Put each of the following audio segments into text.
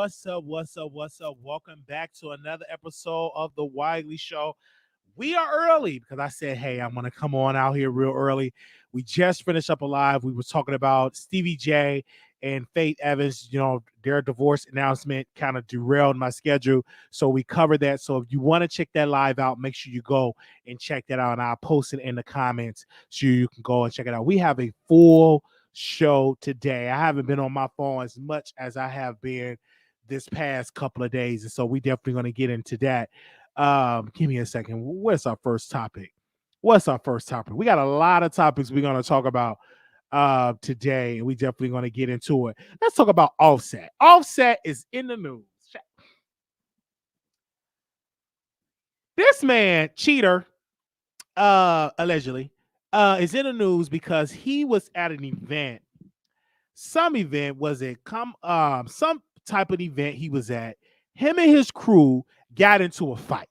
What's up? What's up? What's up? Welcome back to another episode of the Wiley Show. We are early because I said, hey, I'm going to come on out here real early. We just finished up a live. We were talking about Stevie J and Faith Evans. You know, their divorce announcement kind of derailed my schedule. So we covered that. So if you want to check that live out, make sure you go and check that out. And I'll post it in the comments so you can go and check it out. We have a full show today. I haven't been on my phone as much as I have been this past couple of days, and so we definitely going to get into that. Give me a second. What's our first topic? We got a lot of topics we're going to talk about today, and we definitely going to get into it. Let's talk about Offset. Offset is in the news. This man, cheater, allegedly, is in the news because he was at an event. Some event, was it some type of event he was at? Him and his crew got into a fight.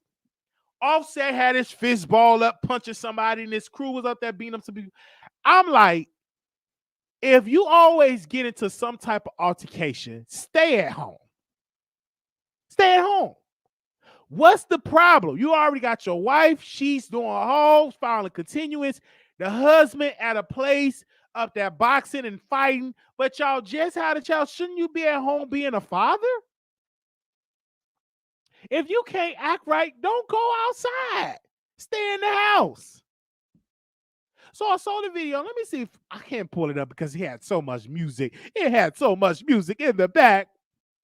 Offset had his fist ball up, punching somebody, and his crew was up there beating up some people. I'm like, if you always get into some type of altercation, stay at home. Stay at home. What's the problem? You already got your wife. She's doing a whole filing continuance. The husband at a place up there boxing and fighting. But y'all just had a child. Shouldn't you be at home being a father? If you can't act right, don't go outside. Stay in the house. So I saw the video. Let me see if I can't pull it up because he had so much music. It had so much music in the back.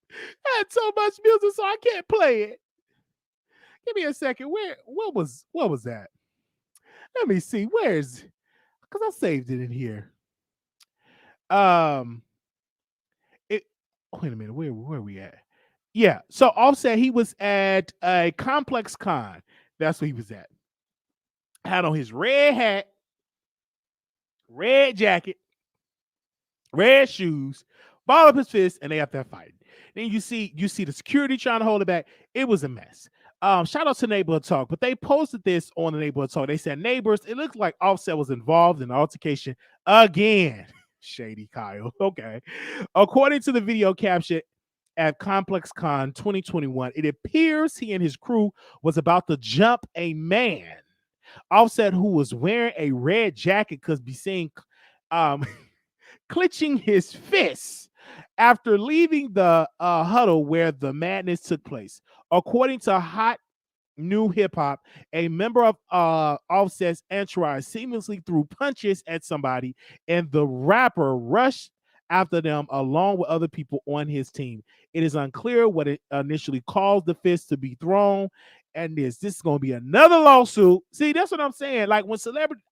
It had so much music, so I can't play it. Give me a second. What was that? Let me see. Because I saved it in here. Wait a minute. Where are we at? Yeah. So Offset, he was at a Complex Con. That's where he was at. Had on his red hat, red jacket, red shoes, ball up his fist, and they up there fighting. Then you see the security trying to hold it back. It was a mess. Shout out to Neighborhood Talk, but they posted this on the Neighborhood Talk. They said, neighbors, it looks like Offset was involved in an altercation again. Shady Kyle. Okay. According to the video caption at Complex Con 2021, it appears he and his crew was about to jump a man. Offset, who was wearing a red jacket, could be seen clenching his fists after leaving the huddle where the madness took place. According to Hot New Hip Hop, a member of Offset's entourage seamlessly threw punches at somebody, and the rapper rushed after them along with other people on his team. It is unclear what it initially caused the fist to be thrown. And this is going to be another lawsuit. See, that's what I'm saying. Like when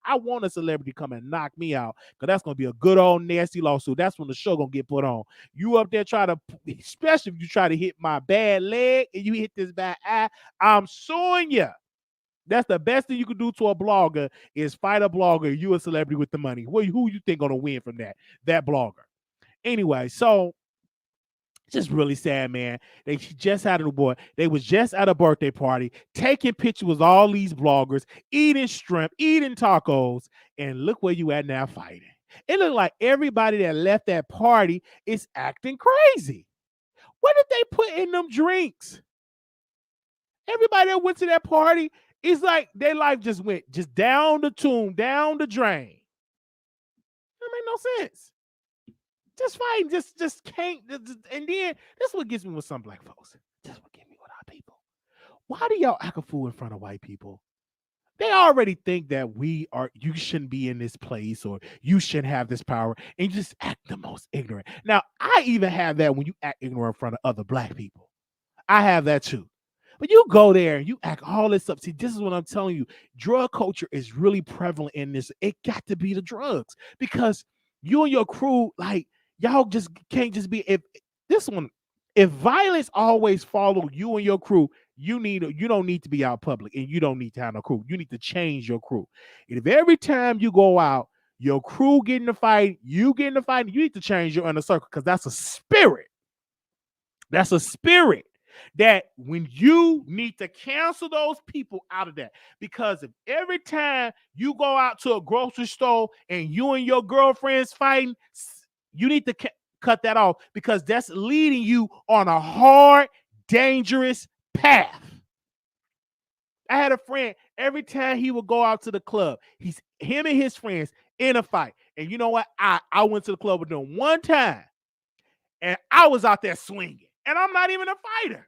I want a celebrity come and knock me out, because that's going to be a good old nasty lawsuit. That's when the show going to get put on. You up there especially if you try to hit my bad leg and you hit this bad eye, I'm suing you. That's the best thing you could do to a blogger is fight a blogger. You a celebrity with the money. Who you think going to win from that? That blogger. Anyway, so just really sad, man. They just had a boy. They was just at a birthday party, taking pictures with all these bloggers, eating shrimp, eating tacos, and look where you at now fighting. It looked like everybody that left that party is acting crazy. What did they put in them drinks? Everybody that went to that party, it's like their life just went just down the tune, down the drain. That made no sense. Just fighting, just can't. And then that's what gets me with some black folks. That's what gets me with our people. Why do y'all act a fool in front of white people? They already think that you shouldn't be in this place or you shouldn't have this power, and you just act the most ignorant. Now, I even have that when you act ignorant in front of other black people. I have that too. But you go there and you act all this up. See, this is what I'm telling you. Drug culture is really prevalent in this. It got to be the drugs because you and your crew, like, y'all just can't just be if violence always follow you and your crew, you don't need to be out public and you don't need to have no crew. You need to change your crew. And if every time you go out, your crew get in the fight, you get in the fight, you need to change your inner circle because that's a spirit. That's a spirit that when you need to cancel those people out of that. Because if every time you go out to a grocery store and you and your girlfriend's fighting, you need to cut that off because that's leading you on a hard, dangerous path. I had a friend, every time he would go out to the club, him and his friends in a fight. And you know what? I went to the club with them one time, and I was out there swinging. And I'm not even a fighter.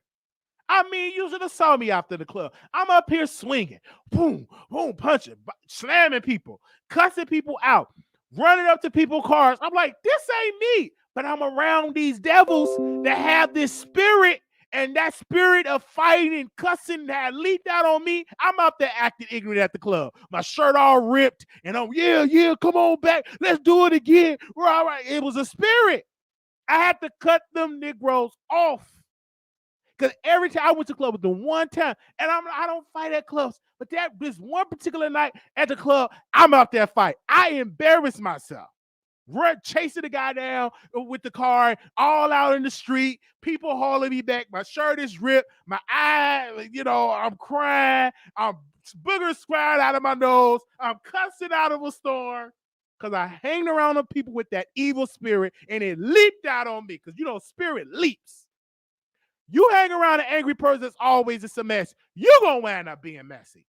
I mean, you should have saw me after the club. I'm up here swinging, boom, boom, punching, slamming people, cussing people out, running up to people's cars. I'm like, this ain't me. But I'm around these devils that have this spirit, and that spirit of fighting and cussing that leaked out on me. I'm out there acting ignorant at the club. My shirt all ripped, and I'm, yeah, come on back. Let's do it again. We're all right. It was a spirit. I had to cut them Negroes off. Because every time I went to the club with them one time, and I don't fight at clubs, but this one particular night at the club, I'm out there fight. I embarrassed myself. Chasing the guy down with the car, all out in the street, people hauling me back. My shirt is ripped. My eye, I'm crying. I'm boogers crying out of my nose. I'm cussing out of a storm because I hang around the people with that evil spirit, and it leaped out on me because, spirit leaps. You hang around an angry person that's always it's a mess, you're going to wind up being messy.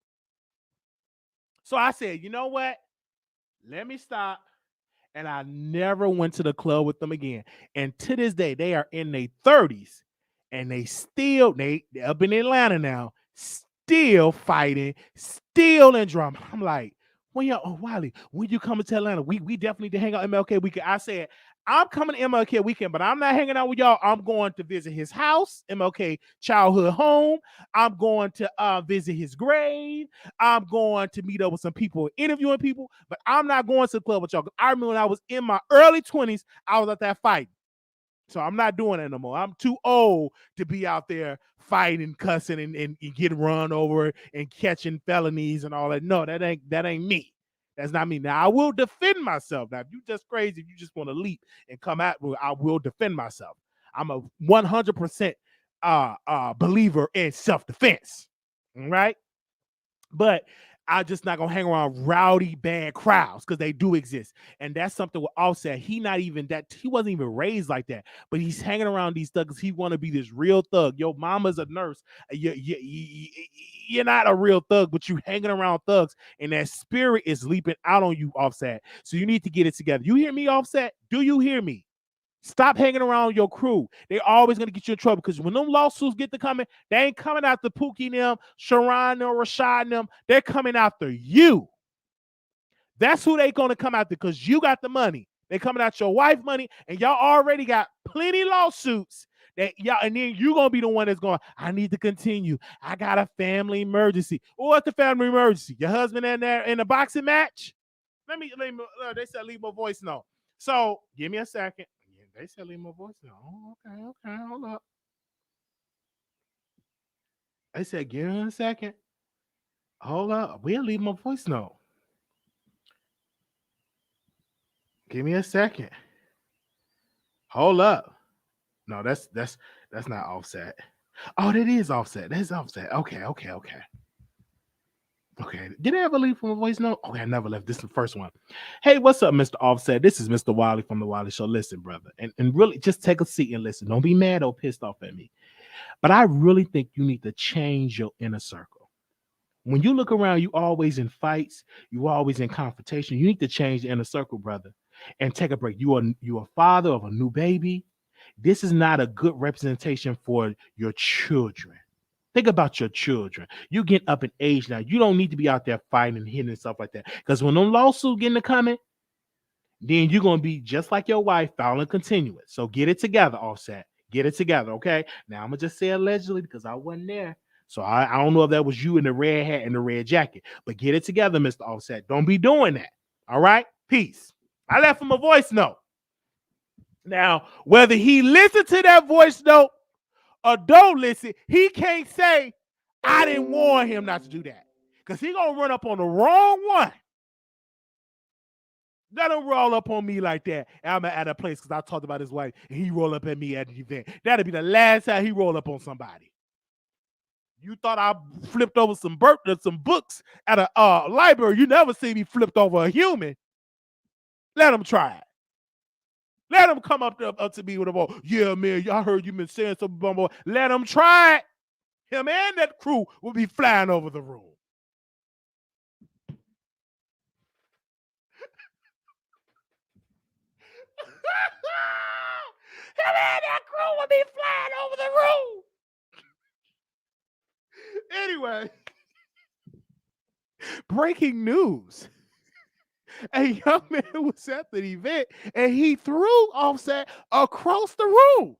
So I said, you know what? Let me stop. And I never went to the club with them again. And to this day, they are in their 30s. And they up in Atlanta now, still fighting, still in drama. I'm like, Wiley, when you coming to Atlanta? We definitely need to hang out MLK weekend. I said, I'm coming to MLK weekend, but I'm not hanging out with y'all. I'm going to visit his house, MLK childhood home. I'm going to visit his grave. I'm going to meet up with some people, interviewing people, but I'm not going to the club with y'all. I remember when I was in my early 20s, I was out there fighting. So I'm not doing that no more. I'm too old to be out there fighting, cussing, and getting run over and catching felonies and all that. No, that ain't me. That's not me. Now, I will defend myself. Now, if you just crazy, if you just want to leap and come at me, I will defend myself. I'm a 100% believer in self-defense. All right? But I'm just not gonna hang around rowdy, bad crowds because they do exist, and that's something with Offset. He wasn't even raised like that, but he's hanging around these thugs. He want to be this real thug. Your mama's a nurse. You're not a real thug, but you hanging around thugs, and that spirit is leaping out on you, Offset. So you need to get it together. You hear me, Offset? Do you hear me? Stop hanging around your crew. They're always going to get you in trouble because when them lawsuits get to coming, they ain't coming after Pookie and them, Sharon or Rashad and them. They're coming after you. That's who they going to come after because you got the money. They coming out your wife money, and y'all already got plenty lawsuits. And then you're going to be the one that's going, I need to continue. I got a family emergency. What's the family emergency? Your husband in there in a boxing match? They said leave my voice note. So give me a second. They said leave my voice note. Oh, okay, hold up. They said give me a second. Hold up. We'll leave my voice note. Give me a second. Hold up. No, that's not Offset. Oh, that is Offset. That's Offset. Okay. Okay. Did I ever leave from a voice note? Okay, I never left. This is the first one. Hey, what's up, Mr. Offset? This is Mr. Wiley from the Wiley Show. Listen, brother, and really just take a seat and listen. Don't be mad or pissed off at me. But I really think you need to change your inner circle. When you look around, you always in fights. You always in confrontation. You need to change the inner circle, brother, and take a break. You are a father of a new baby. This is not a good representation for your children. Think about your children. You get up in age now. You don't need to be out there fighting and hitting and stuff like that. Because when them lawsuits get to coming, then you're going to be just like your wife, filing continuous. So get it together, Offset. Get it together, okay? Now, I'm going to just say allegedly because I wasn't there. So I don't know if that was you in the red hat and the red jacket. But get it together, Mr. Offset. Don't be doing that. All right? Peace. I left him a voice note. Now, whether he listened to that voice note or don't listen, he can't say, I didn't warn him not to do that. Because he going to run up on the wrong one. Let him roll up on me like that. And I'm at a place because I talked about his wife and he roll up at me at an event. That'll be the last time he roll up on somebody. You thought I flipped over some books at a library. You never see me flipped over a human. Let him try it. Let him come up to me with a ball. Yeah, man, I heard you been saying something about more. Let him try it. Him and that crew will be flying over the room. Him and that crew will be flying over the room. Anyway, breaking news. A young man was at the event and he threw Offset across the room.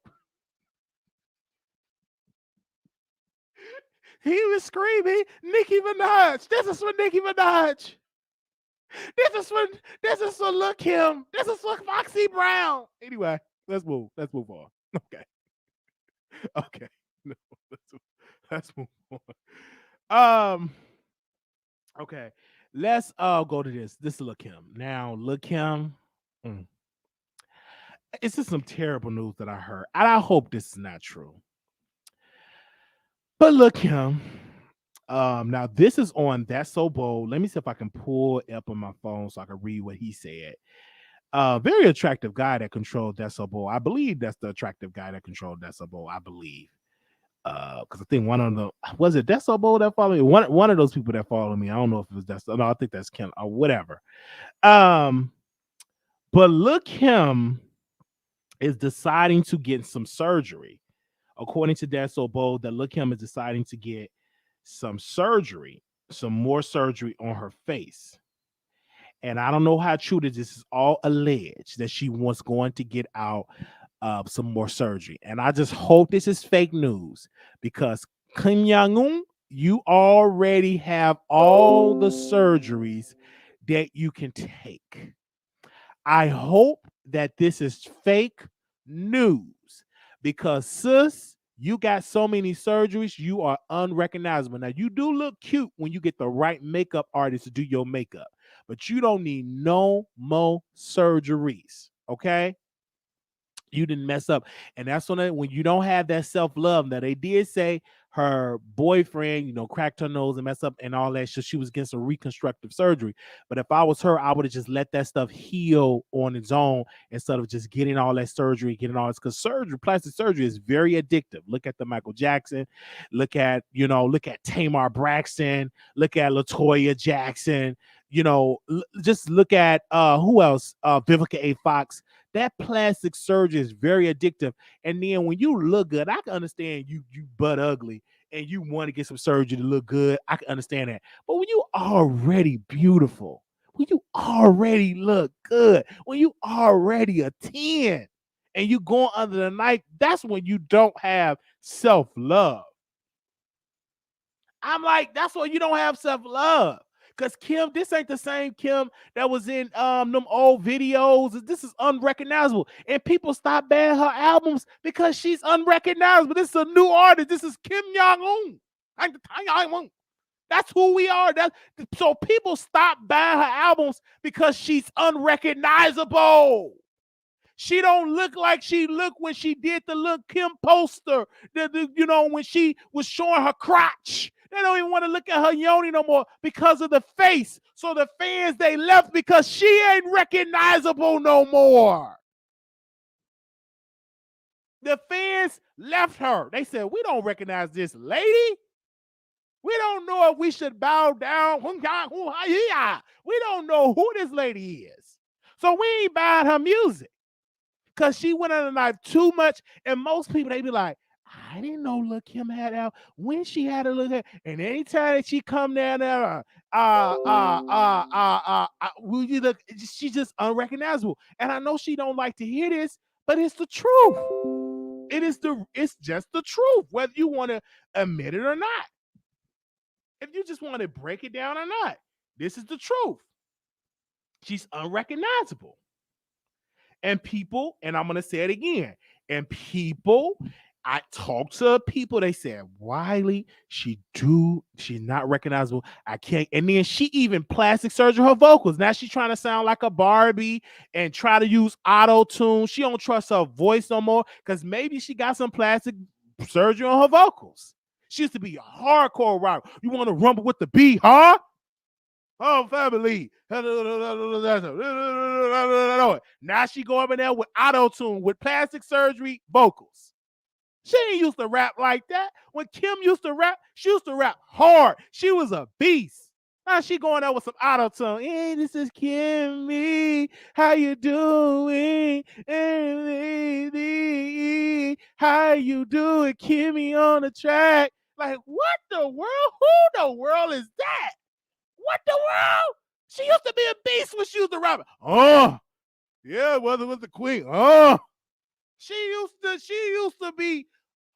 He was screaming, Nicki Minaj. This is for Nicki Minaj. This is for Lil Kim. This is for Foxy Brown. Anyway, let's move on. Okay. Okay. No, let's move on. Okay. Let's go to this. This is Lil Kim. Now, Lil Kim. It's just some terrible news that I heard. And I hope this is not true. But Lil Kim. Now this is on That's So Bold. Let me see if I can pull it up on my phone so I can read what he said. Very attractive guy that controlled That's So Bold. I believe that's the attractive guy that controlled That's So Bold. I believe. Because I think one of the was it That's So Bold that followed me? One of those people that followed me. I don't know if it was That's. No, I think that's Kim or whatever. But Lil Kim is deciding to get some surgery. According to That's So Bold, that Lil Kim is deciding to get some more surgery on her face. And I don't know how true this is all alleged that she was going to get out some more surgery. And I just hope this is fake news because Kim Jong-un, you already have all the surgeries that you can take. I hope that this is fake news because sis, you got so many surgeries, you are unrecognizable. Now, you do look cute when you get the right makeup artist to do your makeup, but you don't need no more surgeries, okay? You didn't mess up. And that's when you don't have that self-love. Now, they did say her boyfriend, cracked her nose and messed up and all that. So she was getting some reconstructive surgery. But if I was her, I would have just let that stuff heal on its own instead of just getting all that surgery, because plastic surgery is very addictive. Look at the Michael Jackson, look at Tamar Braxton, look at LaToya Jackson, just look at who else? Vivica A. Fox. That plastic surgery is very addictive. And then when you look good, I can understand you butt ugly and you want to get some surgery to look good. I can understand that. But when you already beautiful, when you already look good, when you already a 10 and you going under the knife, that's when you don't have self-love. I'm like, that's why you don't have self-love. Because Kim, this ain't the same Kim that was in them old videos. This is unrecognizable. And people stop banning her albums because she's unrecognizable. This is a new artist. This is Kim Jong-un. That's who we are. So people stop buying her albums because she's unrecognizable. She don't look like she looked when she did the Lil Kim poster. When she was showing her crotch. They don't even want to look at her yoni no more because of the face. So the fans, they left because she ain't recognizable no more. The fans left her. They said, we don't recognize this lady. We don't know if we should bow down. We don't know who this lady is. So we ain't buying her music because she went on the knife too much. And most people, they be like, I didn't know Lil Kim had out when she had a look at, and anytime that she come down there, she's just unrecognizable. And I know she don't like to hear this, but it's the truth. It's just the truth, whether you want to admit it or not. If you just want to break it down or not, this is the truth. She's unrecognizable. And people, and I'm going to say it again, and people, I talked to people, they said, Wiley, she's not recognizable. I can't. And then she even plastic surgery her vocals. Now she's trying to sound like a Barbie and try to use auto-tune. She don't trust her voice no more because maybe she got some plastic surgery on her vocals. She used to be a hardcore rapper. You want to rumble with the B, huh? Oh, family. Now she go up in there with auto-tune, with plastic surgery vocals. She ain't used to rap like that. When Kim used to rap, she used to rap hard. She was a beast. Now she going out with some auto-tune. Hey, this is Kimmy. How you doing? How you doing? Kimmy on the track. Like, what the world? Who the world is that? What the world? She used to be a beast when she used to rap. Oh, yeah, whether it was the queen. Oh, she used to be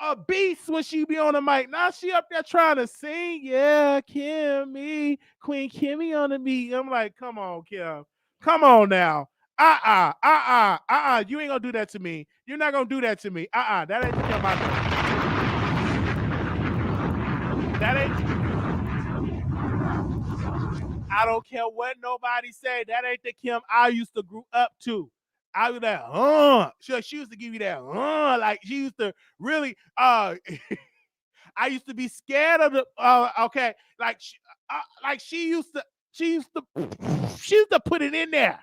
a beast when she be on the mic. Now she up there trying to sing. Yeah, Kimmy, Queen Kimmy on the beat. I'm like, come on, Kim. Come on now. You ain't gonna do that to me. You're not gonna do that to me. That ain't the Kim I know. That ain't. I don't care what nobody say. That ain't the Kim I used to grow up to. I was like, she used to give you that, like she used to really, I used to be scared of the, okay, like she used to put it in there.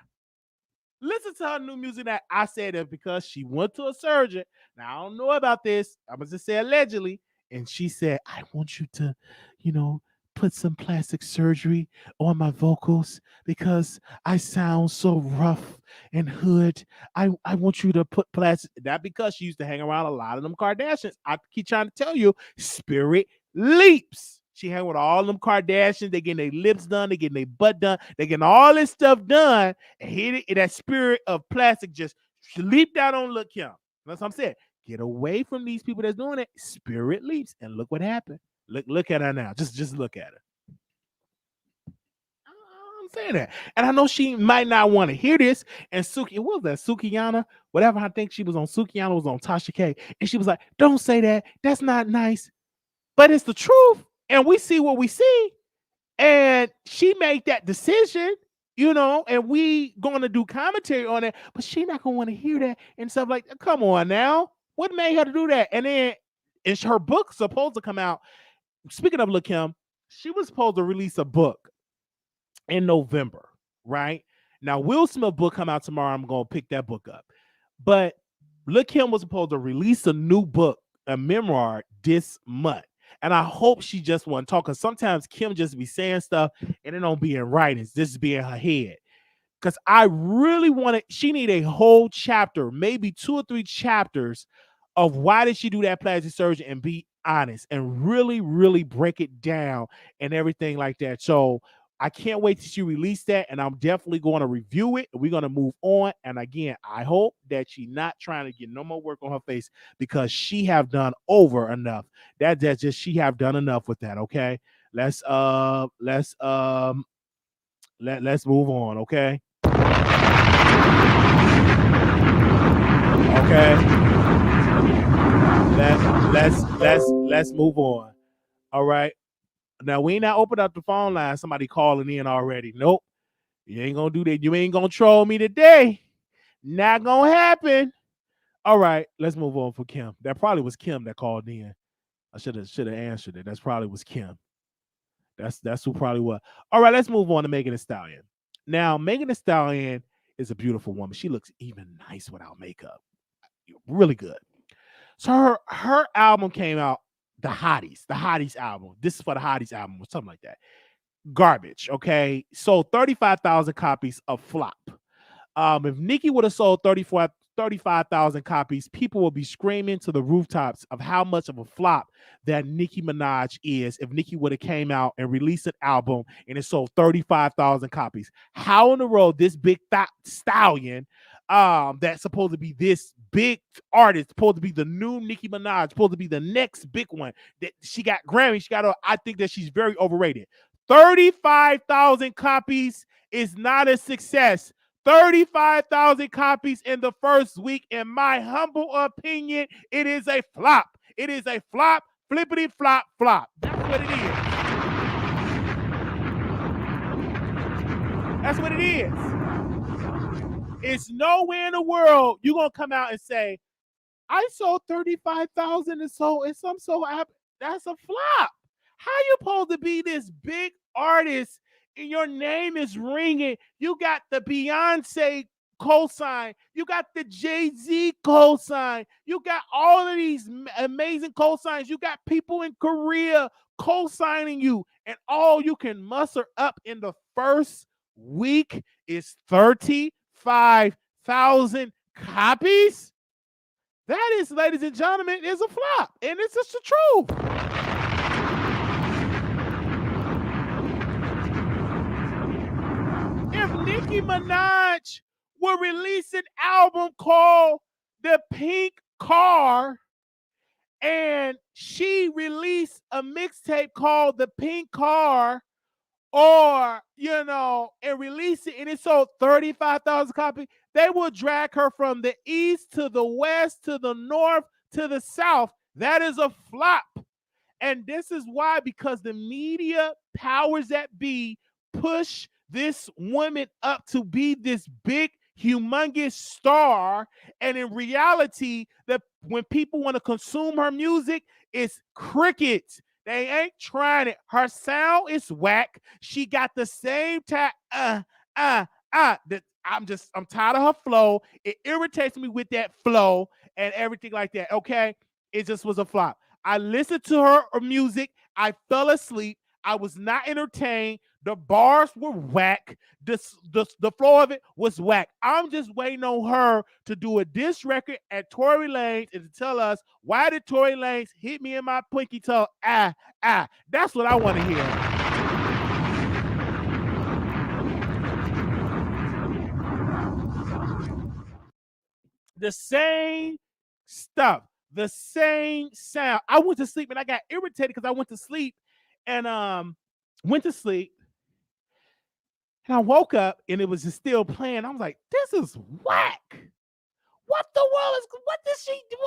Listen to her new music. That I said that because she went to a surgeon. Now I don't know about this. I'm gonna just say allegedly, and she said, "I want you to, put some plastic surgery on my vocals because I sound so rough and hood. I want you to put plastic." That because she used to hang around a lot of them Kardashians. I keep trying to tell you, spirit leaps. She hang with all them Kardashians. They getting their lips done. They getting their butt done. They getting all this stuff done. And that spirit of plastic just leaped out on Lil Kim. That's what I'm saying. Get away from these people that's doing it. Spirit leaps. And look what happened. Look at her now. Just look at her. I'm saying that. And I know she might not want to hear this. And Suki, what was that? Sukiyana? Whatever I think she was on. Sukiyana was on Tasha K. And she was like, don't say that. That's not nice. But it's the truth. And we see what we see. And she made that decision, and we going to do commentary on it. But she not going to want to hear that and stuff like that. Come on now. What made her to do that? And then is her book supposed to come out? Speaking of Lil Kim, she was supposed to release a book in November, right? Now, Will Smith book come out tomorrow. I'm going to pick that book up. But Lil Kim was supposed to release a new book, a memoir, this month. And I hope she just want to talk, because sometimes Kim just be saying stuff and it don't be in writings. This be in her head. Because I really want to, she need a whole chapter, maybe 2 or 3 chapters of why did she do that plastic surgery, and be honest and really, really break it down and everything like that. So I can't wait till she release that, and I'm definitely going to review it. We're going to move on. And again, I hope that she not trying to get no more work on her face, because she have done over enough. That's just she have done enough with that. Okay, let's move on. Okay. Okay. Let's move on. All right. Now we ain't not open up the phone line. Somebody calling in already. Nope. You ain't gonna do that. You ain't gonna troll me today. Not gonna happen. All right, let's move on for Kim. That probably was Kim that called in. I should have answered it. That's probably was Kim. That's who probably was. All right, let's move on to Megan Thee Stallion. Now, Megan Thee Stallion is a beautiful woman. She looks even nice without makeup. Really good. So her album came out, the Hotties album. This is for the Hotties album or something like that. Garbage, okay? Sold 35,000 copies of flop. If Nicki would have sold 35,000 copies, people will be screaming to the rooftops of how much of a flop that Nicki Minaj is if Nicki would have came out and released an album and it sold 35,000 copies. How in the world this big stallion, that's supposed to be this big artist, supposed to be the new Nicki Minaj, supposed to be the next big one, that she got Grammy, I think that she's very overrated. 35,000 copies is not a success. 35,000 copies in the first week. In my humble opinion, it is a flop. It is a flop, flippity flop, flop. That's what it is. That's what it is. It's nowhere in the world you're going to come out and say, I sold 35,000 and so I'm so happy. That's a flop. How you supposed to be this big artist your name is ringing. You got the Beyonce cosign. You got the Jay-Z cosign. You got all of these amazing cosigns. You got people in Korea co-signing you, and all you can muster up in the first week is 35,000 copies. That is, ladies and gentlemen, is a flop, and it's just the truth. If Nicki Minaj will release an album called The Pink Car, and she released a mixtape called The Pink Car, or, and release it, and it sold 35,000 copies, they will drag her from the east to the west to the north to the south. That is a flop. And this is why, because the media powers that be push this woman up to be this big, humongous star. And in reality, that when people want to consume her music, it's crickets. They ain't trying it. Her sound is whack. She got the same I'm tired of her flow. It irritates me with that flow and everything like that. Okay. It just was a flop. I listened to her music. I fell asleep. I was not entertained. The bars were whack. The flow of it was whack. I'm just waiting on her to do a diss record at Tory Lanez and to tell us, why did Tory Lanez hit me in my pinky toe? That's what I want to hear. The same stuff. The same sound. I went to sleep and I got irritated because I went to sleep and went to sleep. And I woke up and it was just still playing. I was like, this is whack. What the world is, what did she do?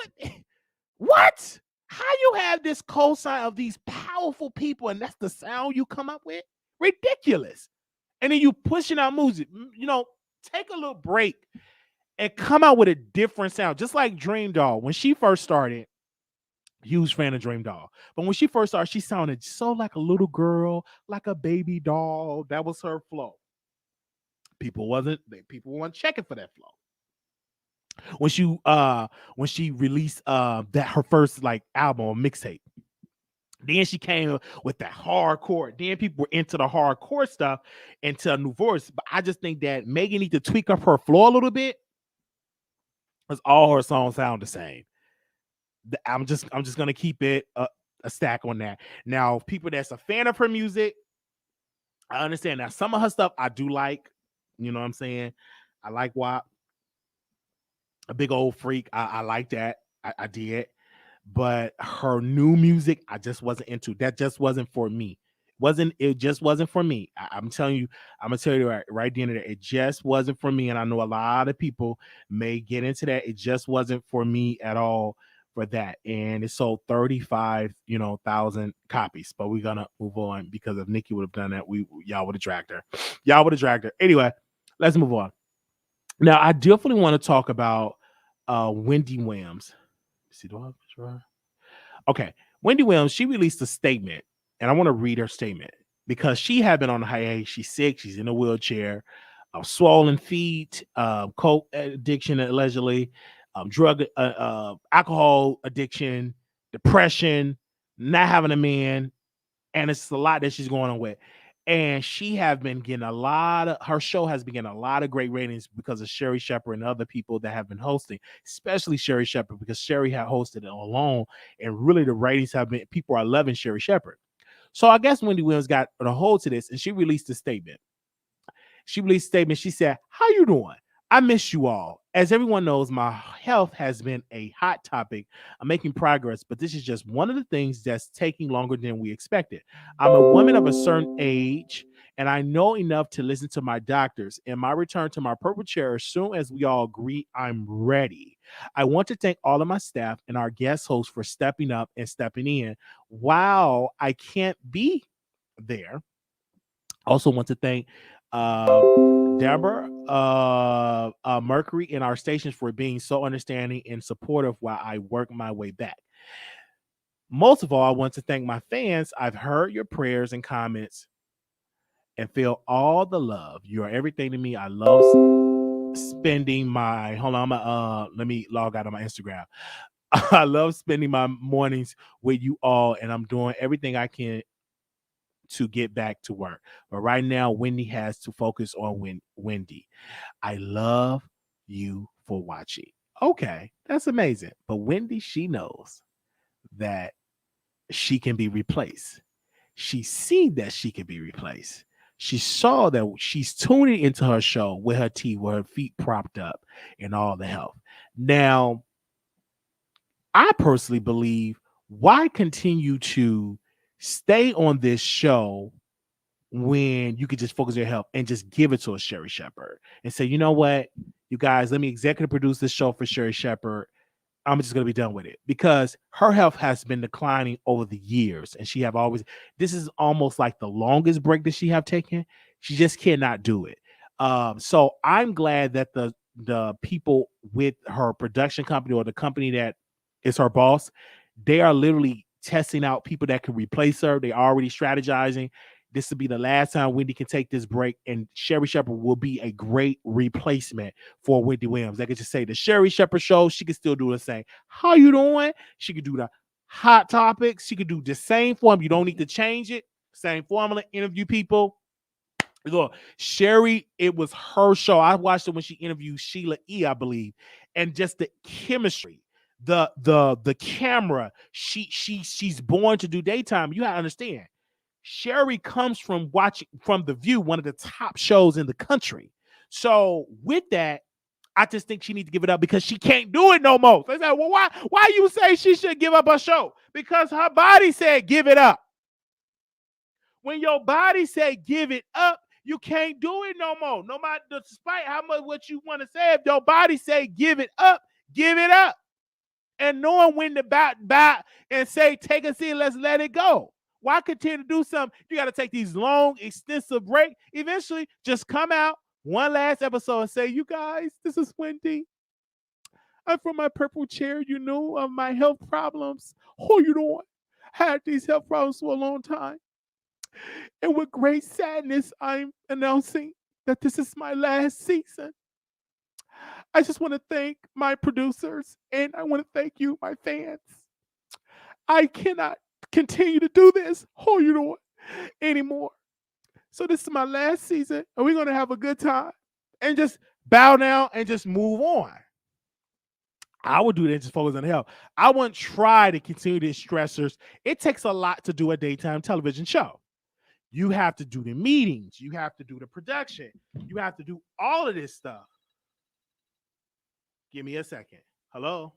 What? How you have this cosign of these powerful people and that's the sound you come up with? Ridiculous. And then you pushing out music. Take a little break and come out with a different sound. Just like Dream Doll. When she first started, huge fan of Dream Doll. But when she first started, she sounded so like a little girl, like a baby doll. That was her flow. People weren't checking for that flow. When she released that her first like album or mixtape, then she came with that hardcore. Then people were into the hardcore stuff, into a new voice. But I just think that Megan needs to tweak up her flow a little bit, because all her songs sound the same. I'm just gonna keep it a stack on that. Now, people that's a fan of her music, I understand that some of her stuff I do like. You know what I'm saying? I like WAP. A Big Old Freak. I like that. I did. But her new music, I just wasn't into. That just wasn't for me. It just wasn't for me. I'm telling you, I'm gonna tell you right then and there, it just wasn't for me. And I know a lot of people may get into that. It just wasn't for me at all for that. And it sold 35,000 copies. But we're gonna move on, because if Nicki would have done that, y'all would have dragged her. Y'all would have dragged her. Anyway, let's move on. Now, I definitely want to talk about Wendy Williams. See, do I have okay, Wendy Williams, she released a statement, and I want to read her statement because she had been on a hiatus. She's sick. She's in a wheelchair, swollen feet, coke addiction allegedly, drug, alcohol addiction, depression, not having a man, and it's a lot that she's going on with. And she have been getting her show has been getting a lot of great ratings because of Sherry Shepherd and other people that have been hosting, especially Sherry Shepherd, because Sherry had hosted it alone. And really the ratings have been, people are loving Sherry Shepherd. So I guess Wendy Williams got a hold to this and she released a statement. She said, "How you doing? I miss you all. As everyone knows, my health has been a hot topic. I'm making progress, but this is just one of the things that's taking longer than we expected. I'm a woman of a certain age, and I know enough to listen to my doctors. In my return to my purple chair, as soon as we all agree, I'm ready. I want to thank all of my staff and our guest hosts for stepping up and stepping in. While I can't be there, also want to thank Deborah Mercury and our stations for being so understanding and supportive while I work my way back. Most of all, I want to thank my fans. I've heard your prayers and comments and feel all the love. You are everything to me. I love spending my hold on. Let me log out of my Instagram. I love spending my mornings with you all, and I'm doing everything I can to get back to work. But right now, Wendy has to focus on Wendy. I love you for watching. Okay, that's amazing. But Wendy, she knows that she can be replaced. She seen that she can be replaced. She saw that she's tuning into her show with her tea, with her feet propped up and all the health. Now, I personally believe, why continue to stay on this show when you could just focus on your health and just give it to a Sherri Shepherd and say, you know what, you guys, let me executive produce this show for Sherri Shepherd. I'm just going to be done with it, because her health has been declining over the years, and she have always, this is almost like the longest break that she have taken. She just cannot do it. So I'm glad that the people with her production company, or the company that is her boss, they are literally testing out people that can replace her. They already strategizing. This will be the last time Wendy can take this break, and Sherri Shepherd will be a great replacement for Wendy Williams. They could just say the Sherri Shepherd show. She could still do the same. How you doing? She could do the hot topics. She could do the same form. You don't need to change it. Same formula. Interview people. Look, Sherri, it was her show. I watched it when she interviewed Sheila E., I believe, and just the chemistry, the camera. She's born to do daytime. You gotta understand. Sherri comes from watching from The View, one of the top shows in the country. So with that, I just think she needs to give it up, because she can't do it no more. They said, well, why you say she should give up her show? Because her body said give it up. When your body say give it up, you can't do it no more. No matter, despite how much what you want to say, if your body say give it up, give it up. And knowing when to back and say take a seat, let's let it go. Why continue to do something? You got to take these long, extensive breaks. Eventually, just come out one last episode and say, you guys, this is Wendy. I'm from my purple chair, you know, of my health problems. Oh, you know what? Had these health problems for a long time. And with great sadness, I'm announcing that this is my last season. I just want to thank my producers, and I want to thank you, my fans. I cannot continue to do this, oh, you know, anymore. So this is my last season, and we're going to have a good time and just bow down and just move on. I would do that, just focus on health. I wouldn't try to continue these stressors. It takes a lot to do a daytime television show. You have to do the meetings. You have to do the production. You have to do all of this stuff. Give me a second. Hello?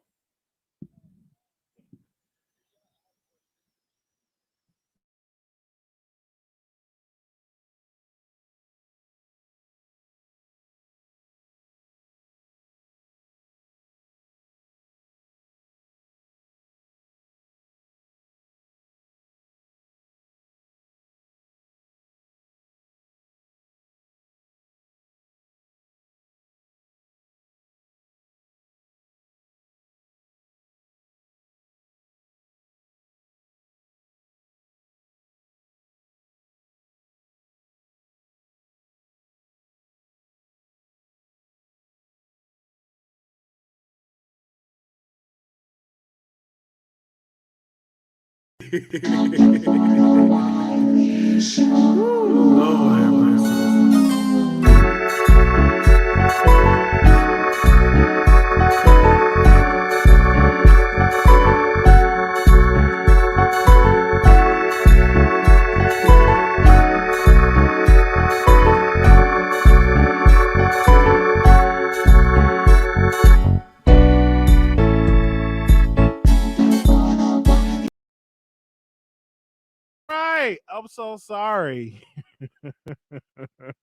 Right. I'm so sorry.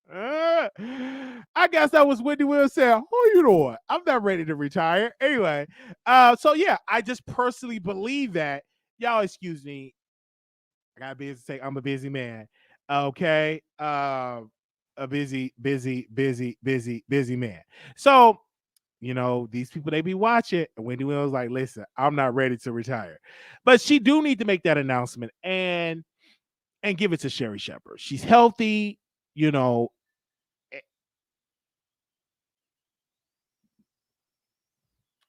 I guess that was Wendy Williams saying, oh, you know what? I'm not ready to retire. Anyway, so yeah, I just personally believe that. Y'all excuse me. I got busy to say I'm a busy man. Okay. A busy man. So, you know, these people, they be watching. And Wendy Williams like, listen, I'm not ready to retire. But she do need to make that announcement and give it to Sherri Shepherd. She's healthy. you know, eh,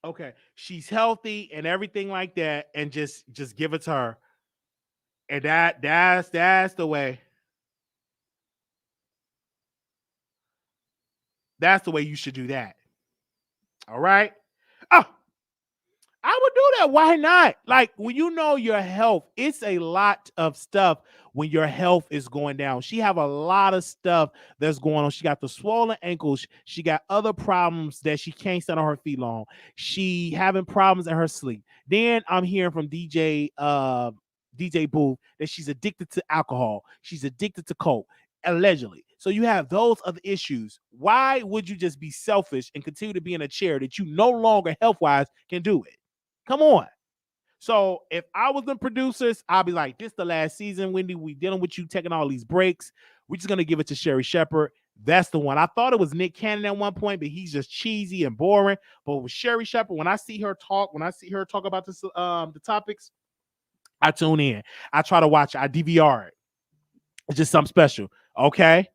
okay, she's healthy and everything like that, and just give it to her. And that's the way. That's the way you should do that. All right. Oh, I would do that. Why not? Like when you know your health, it's a lot of stuff when your health is going down. She have a lot of stuff that's going on. She got the swollen ankles. She got other problems that she can't stand on her feet long. She having problems in her sleep. Then I'm hearing from DJ Boo that she's addicted to alcohol. She's addicted to coke. Allegedly. So you have those other issues. Why would you just be selfish and continue to be in a chair that you no longer health wise can do it? Come on. So if I was the producers, I'd be like, this is the last season, Wendy. We dealing with you taking all these breaks. We're just gonna give it to Sherry Shepherd. That's the one. I thought it was Nick Cannon at one point, but he's just cheesy and boring. But with Sherry Shepherd, when I see her talk about this, the topics, I tune in. I try to watch it. I DVR it. It's just something special. Okay.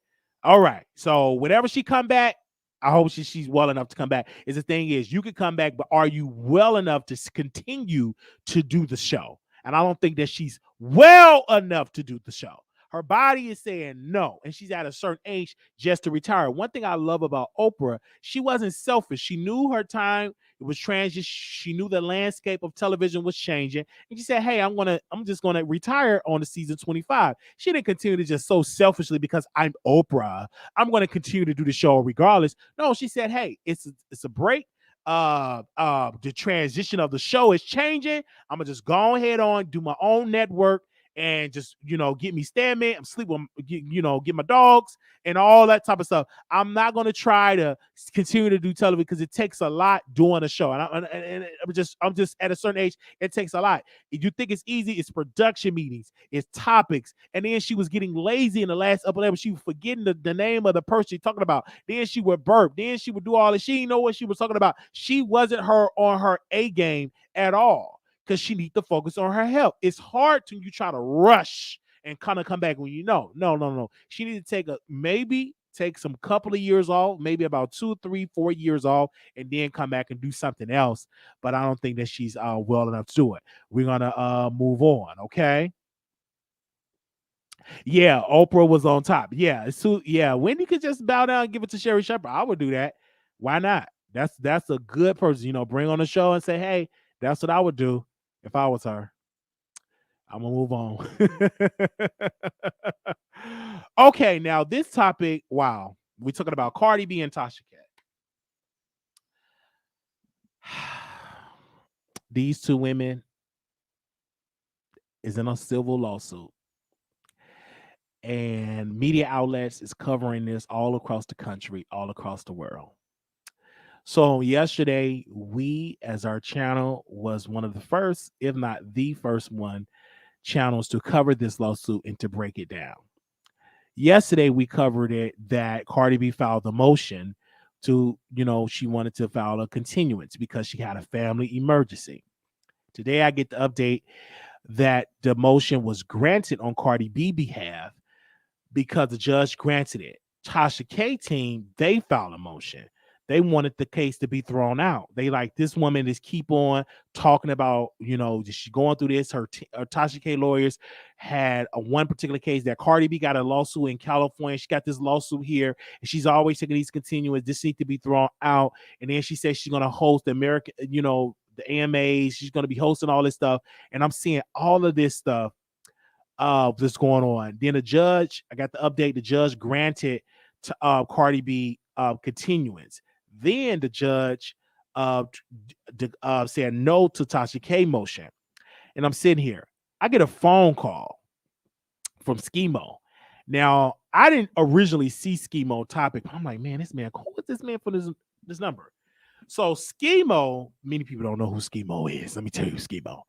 All right. So whenever she come back, I hope she's well enough to come back. Is the thing is, you could come back, but are you well enough to continue to do the show? And I don't think that she's well enough to do the show. Her body is saying no, and she's at a certain age just to retire. One thing I love about Oprah, she wasn't selfish. She knew her time it was transition. She knew the landscape of television was changing, and she said, "Hey, I'm just gonna retire on the season 25." She didn't continue to just so selfishly because I'm Oprah. I'm going to continue to do the show regardless. No, she said, "Hey, it's a break. The transition of the show is changing. I'm gonna just go ahead on do my own network and just get me Stanman. I'm sleep with get my dogs and all that type of stuff. I'm not gonna try to continue to do television because it takes a lot doing a show. And I'm just at a certain age, it takes a lot. If you think it's easy, it's production meetings, it's topics. And then she was getting lazy in the last episode. She was forgetting the name of the person she's talking about. Then she would burp. Then she would do all this. She didn't know what she was talking about. She wasn't her on her A game at all because she needs to focus on her health. It's hard to you try to rush and kind of come back when no. She needs to take some couple of years off, maybe about 2, 3, 4 years off, and then come back and do something else. But I don't think that she's well enough to do it. We're gonna move on, okay? Yeah, Oprah was on top. Yeah, Wendy could just bow down and give it to Sherry Shepherd. I would do that. Why not? That's a good person, bring on the show and say, hey, that's what I would do if I was her. I'm gonna move on. Okay, now this topic, wow. We're talking about Cardi B and Tasha K. These two women is in a civil lawsuit. And media outlets is covering this all across the country, all across the world. So yesterday, we as our channel was one of the first, if not the first one, channels to cover this lawsuit and to break it down. Yesterday, we covered it that Cardi B filed a motion to, she wanted to file a continuance because she had a family emergency. Today, I get the update that the motion was granted on Cardi B behalf because the judge granted it. Tasha K team, they filed a motion. They wanted the case to be thrown out. They like this woman is keep on talking about, she's going through this. Her Tasha K lawyers had one particular case that Cardi B got a lawsuit in California. She got this lawsuit here, and she's always taking these continuous. This needs to be thrown out. And then she says she's going to host the American, the AMAs. She's going to be hosting all this stuff. And I'm seeing all of this stuff this going on. Then the judge, I got the update. The judge granted to Cardi B continuance. Then the judge said no to Tasha K motion. And I'm sitting here. I get a phone call from Schemo. Now, I didn't originally see Schemo topic. I'm like, man, this man, who is this man for this number? So Schemo, many people don't know who Schemo is. Let me tell you Schemo.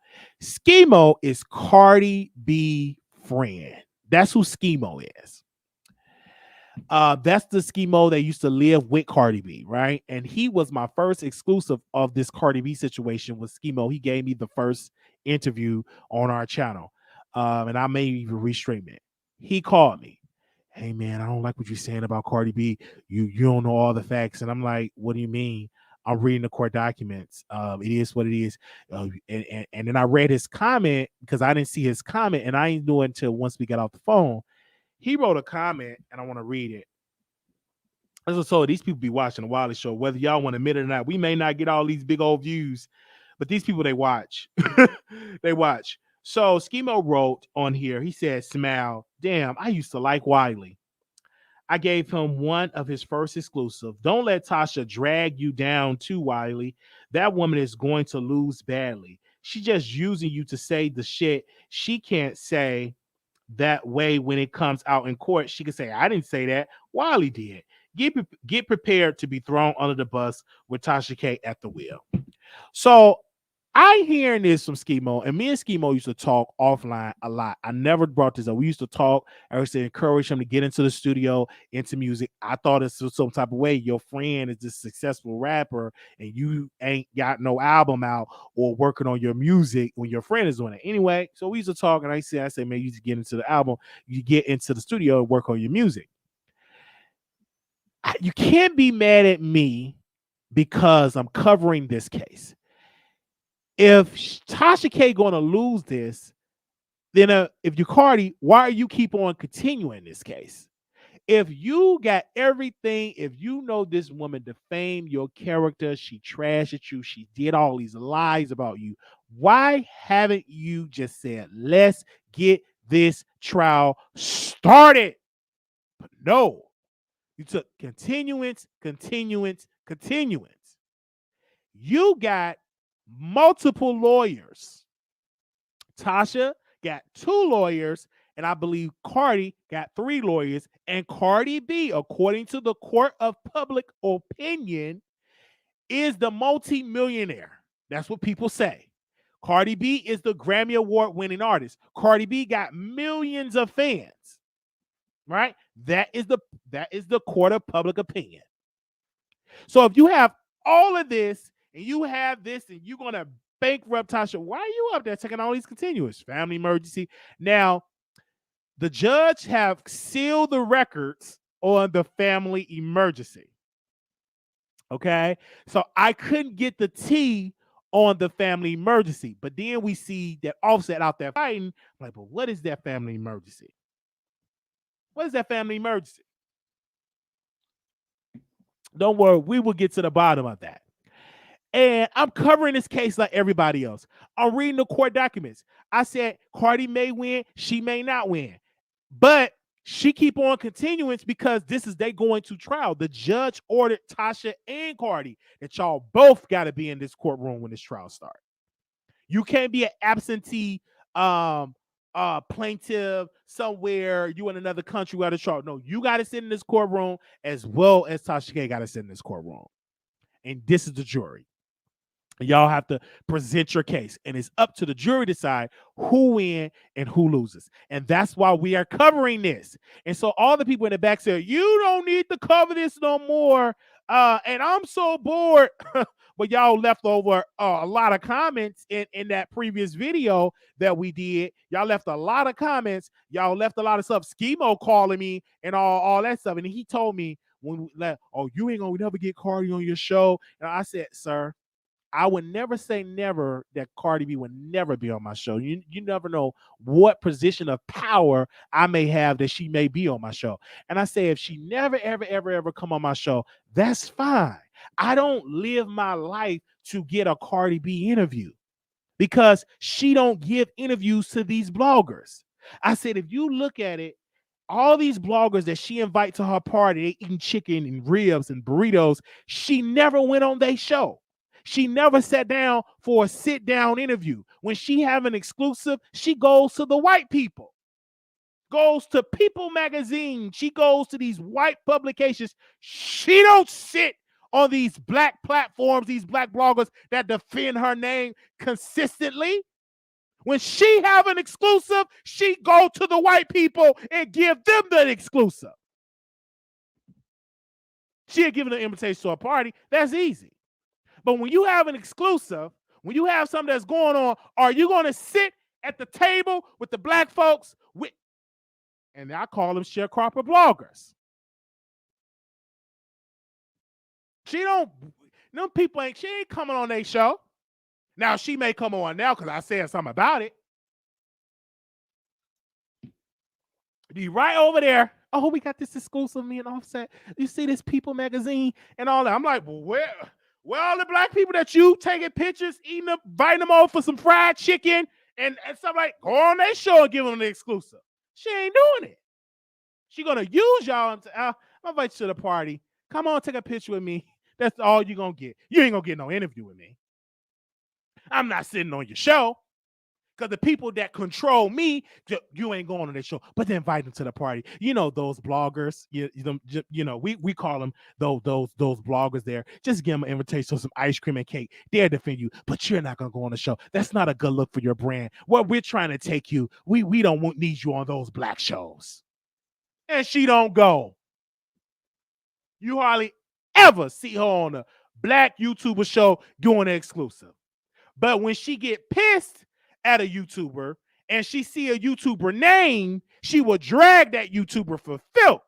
Schemo is Cardi B friend. That's who Schemo is. That's the Schemo that used to live with Cardi B, right? And he was my first exclusive of this Cardi B situation with Schemo. He gave me the first interview on our channel. And I may even restream it. He called me. hey man, I don't like what you're saying about Cardi B. You don't know all the facts. And I'm like, what do you mean? I'm reading the court documents. It is what it is. And then I read his comment because I didn't see his comment, and I ain't knew it until once we got off the phone. He wrote a comment, and I want to read it. As I told, these people be watching the Wiley Show, whether y'all want to admit it or not. We may not get all these big old views, but these people, they watch. They watch. So Schemo wrote on here, he said, smile, damn, I used to like Wiley. I gave him one of his first exclusive. Don't let Tasha drag you down too, Wiley. That woman is going to lose badly. She's just using you to say the shit she can't say. That way, when it comes out in court, she can say, I didn't say that. Wiley did. Get prepared to be thrown under the bus with Tasha K at the wheel. So I hearing this from Schemo, and me and Schemo used to talk offline a lot. I never brought this up. We used to talk. I used to encourage him to get into the studio, into music. I thought it's some type of way. Your friend is this successful rapper, and you ain't got no album out or working on your music when your friend is doing it. Anyway, so we used to talk, and I said, man, you just get into the album, you get into the studio and work on your music. You can't be mad at me because I'm covering this case. If Tasha K going to lose this, then if you're Cardi, why are you keep on continuing this case? If you got everything, if you know this woman defamed your character, she trashed at you, she did all these lies about you, why haven't you just said, let's get this trial started? But no, you took continuance. You got multiple lawyers. Tasha got 2 lawyers, and I believe Cardi got 3 lawyers. And Cardi B, according to the court of public opinion, is the multi-millionaire. That's what people say. Cardi B is the Grammy Award winning artist. Cardi B got millions of fans. Right? That is the court of public opinion. So if you have all of this and you have this and you're going to bankrupt Tasha, why are you up there taking all these continuous? Family emergency. Now, the judge have sealed the records on the family emergency. Okay? So I couldn't get the tea on the family emergency. But then we see that Offset out there fighting. I'm like, but what is that family emergency? What is that family emergency? Don't worry, we will get to the bottom of that. And I'm covering this case like everybody else. I'm reading the court documents. I said Cardi may win, she may not win. But she keep on continuance because this is they going to trial. The judge ordered Tasha and Cardi that y'all both got to be in this courtroom when this trial starts. You can't be an absentee plaintiff somewhere, you in another country without a trial. No, you got to sit in this courtroom as well as Tasha K got to sit in this courtroom. And this is the jury. Y'all have to present your case, and it's up to the jury to decide who wins and who loses. And that's why we are covering this. And so all the people in the back said, you don't need to cover this no more. And I'm so bored. But y'all left over a lot of comments in that previous video that we did. Y'all left a lot of comments. Y'all left a lot of stuff. Schemo calling me and all that stuff. And he told me, you ain't gonna never get Cardi on your show. And I said, sir, I would never say never that Cardi B would never be on my show. You never know what position of power I may have that she may be on my show. And I say, if she never, ever come on my show, that's fine. I don't live my life to get a Cardi B interview because she don't give interviews to these bloggers. I said, if you look at it, all these bloggers that she invite to her party, they eating chicken and ribs and burritos, she never went on their show. She never sat down for a sit-down interview. When she have an exclusive, she goes to the white people, goes to People Magazine. She goes to these white publications. She don't sit on these black platforms, these black bloggers that defend her name consistently. When she have an exclusive, she go to the white people and give them the exclusive. She had given an invitation to a party. That's easy. But when you have an exclusive, when you have something that's going on, are you going to sit at the table with the black folks? And I call them sharecropper bloggers. She don't, them people ain't, she ain't coming on their show. Now, she may come on now because I said something about it. Be right over there. Oh, we got this exclusive me and Offset. You see this People magazine and all that. I'm like, well, where all the black people that you taking pictures, eating them, inviting them over for some fried chicken and stuff like, go on their show and give them the exclusive. She ain't doing it. She gonna use y'all. I'll invite you to the party. Come on, take a picture with me. That's all you gonna get. You ain't gonna get no interview with me. I'm not sitting on your show. Because the people that control me, you ain't going on their show, but they invite them to the party. You know those bloggers. We call them those bloggers there. Just give them an invitation to some ice cream and cake. They'll defend you, but you're not gonna go on the show. That's not a good look for your brand. What we're trying to take you, we don't need you on those black shows. And she don't go. You hardly ever see her on a black YouTuber show doing an exclusive. But when she get pissed at a YouTuber and she see a YouTuber name, she will drag that YouTuber for filth.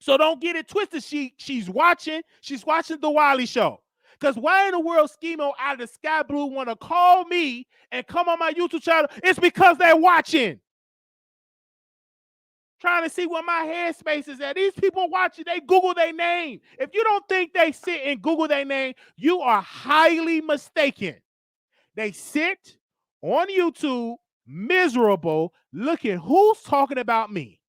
So don't get it twisted. She's watching the Wiley Show. Because why in the world Schemo out of the sky blue want to call me and come on my YouTube channel? It's because they're watching. Trying to see what my headspace is at. These people watching, they Google their name. If you don't think they sit and Google their name, you are highly mistaken. They sit on YouTube, miserable, looking who's talking about me.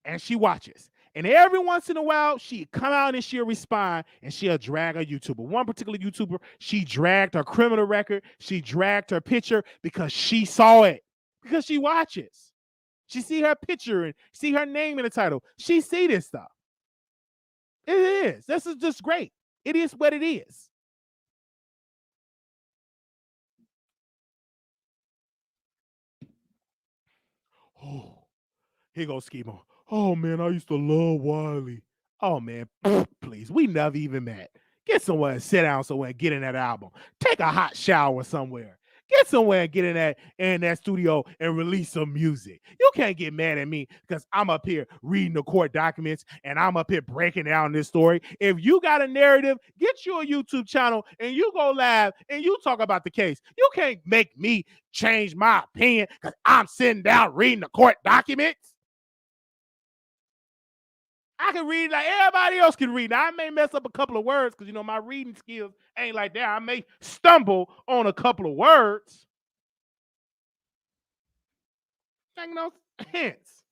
And she watches. And every once in a while, she come out and she'll respond and she'll drag a YouTuber. One particular YouTuber, she dragged her criminal record. She dragged her picture because she saw it. Because she watches. She see her picture and see her name in the title. She see this stuff. It is. This is just great. It is what it is. Oh, here goes Schemo. Oh, man, I used to love Wiley. Oh, man, please. We never even met. Get somewhere and sit down somewhere and get in that album. Take a hot shower somewhere. Get somewhere and get in that studio and release some music. You can't get mad at me because I'm up here reading the court documents and I'm up here breaking down this story. If you got a narrative, get you a YouTube channel and you go live and you talk about the case. You can't make me change my opinion because I'm sitting down reading the court documents. I can read like everybody else can read. Now, I may mess up a couple of words because, my reading skills ain't like that. I may stumble on a couple of words. Ain't no hints.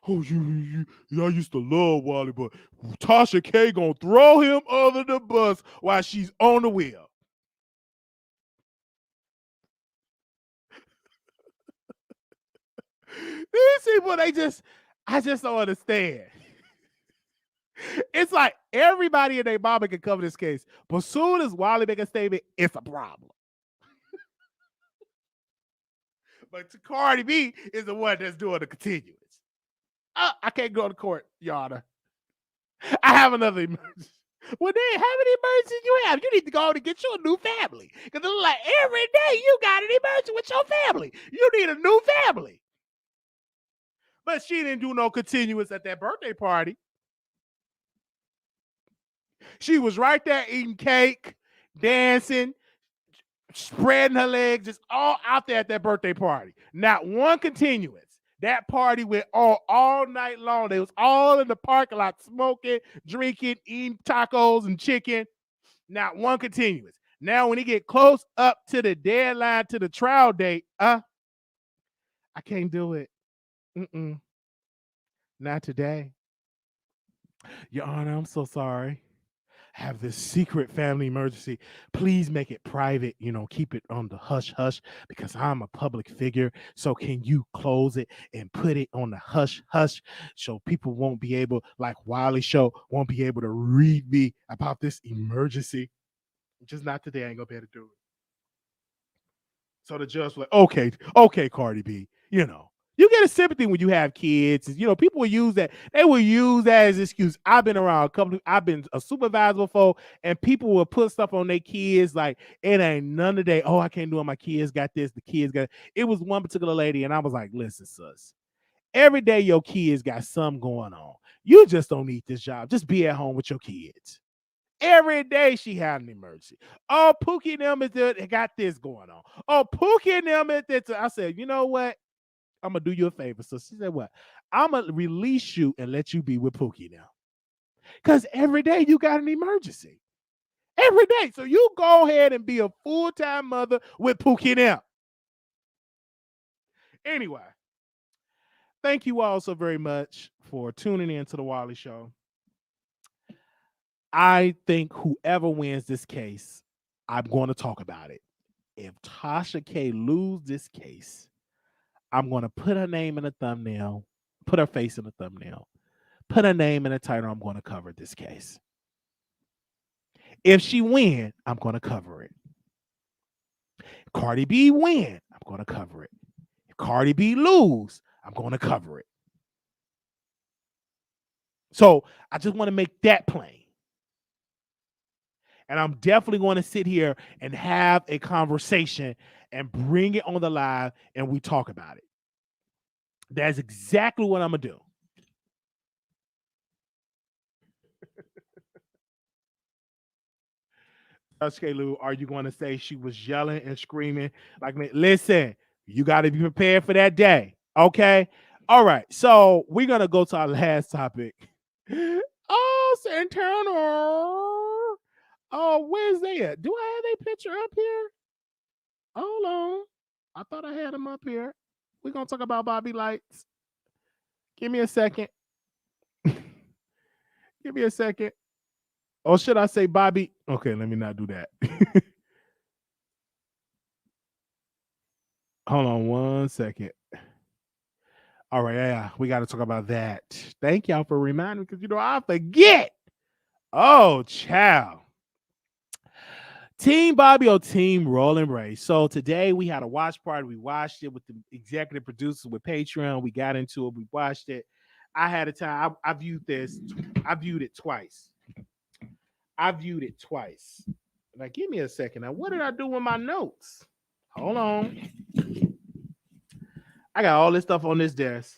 Oh, I used to love Wiley, but Tasha K gonna throw him under the bus while she's on the wheel. These people, I just don't understand. It's like everybody and their mama can cover this case, but as soon as Wiley make a statement, it's a problem. But Cardi B is the one that's doing the continuance. I can't go to court, Your Honor. I have another emergency. Well, then, how many emergencies you have? You need to go and get you a new family. Because it's like every day you got an emergency with your family. You need a new family. But she didn't do no continuance at that birthday party. She was right there eating cake, dancing, spreading her legs, just all out there at that birthday party. Not one continuance. That party went all night long. They was all in the parking lot smoking, drinking, eating tacos and chicken. Not one continuance. Now, when he get close up to the deadline to the trial date, I can't do it. Not today. Your Honor, I'm so sorry. Have this secret family emergency. Please make it private, keep it on the hush hush because I'm a public figure. So can you close it and put it on the hush hush so people won't be able, like Wiley Show, won't be able to read me about this emergency? Just not today. I ain't gonna be able to do it. So the judge was like, okay, Cardi B, You get a sympathy when you have kids. You know, people will use that. They will use that as an excuse. I've been around a couple. I've been a supervisor before, and people will put stuff on their kids like it ain't none of that. Oh, I can't do it. My kids got this. The kids got it. It was one particular lady, and I was like, listen, sus. Every day your kids got something going on. You just don't need this job. Just be at home with your kids. Every day she had an emergency. Oh, Pookie and them is there, they got this going on. Oh, Pookie and them is this. I said, you know what? I'm gonna do you a favor. So she said, what? I'm gonna release you and let you be with Pookie now. Because every day you got an emergency. Every day. So you go ahead and be a full-time mother with Pookie now. Anyway, thank you all so very much for tuning in to the Wiley Show. I think whoever wins this case, I'm going to talk about it. If Tasha K lose this case, I'm going to put her name in the thumbnail, put her face in the thumbnail, put her name in the title. I'm going to cover this case. If she win, I'm going to cover it. If Cardi B win, I'm going to cover it. If Cardi B lose, I'm going to cover it. So I just want to make that plain. And I'm definitely going to sit here and have a conversation and bring it on the live and we talk about it. That's exactly what I'm going to do. Okay, Lou, are you going to say she was yelling and screaming? Like, listen, you got to be prepared for that day. Okay? All right. So we're going to go to our last topic. Oh, Santana. Oh, where's they at? Do I have a picture up here? Hold on. I thought I had them up here. We're going to talk about Bobby Lytes. Give me a second. Give me a second. Or should I say Bobby? Okay, let me not do that. Hold on 1 second. All right, yeah, we got to talk about that. Thank y'all for reminding me because, you know, I forget. Oh, child. Team Bobby or Team Rolling Ray. So today we had a watch party. We watched it with the executive producers with Patreon. We got into it. We watched it. I had a time. I viewed this. I viewed it twice. Now, give me a second. Now, what did I do with my notes? Hold on. I got all this stuff on this desk.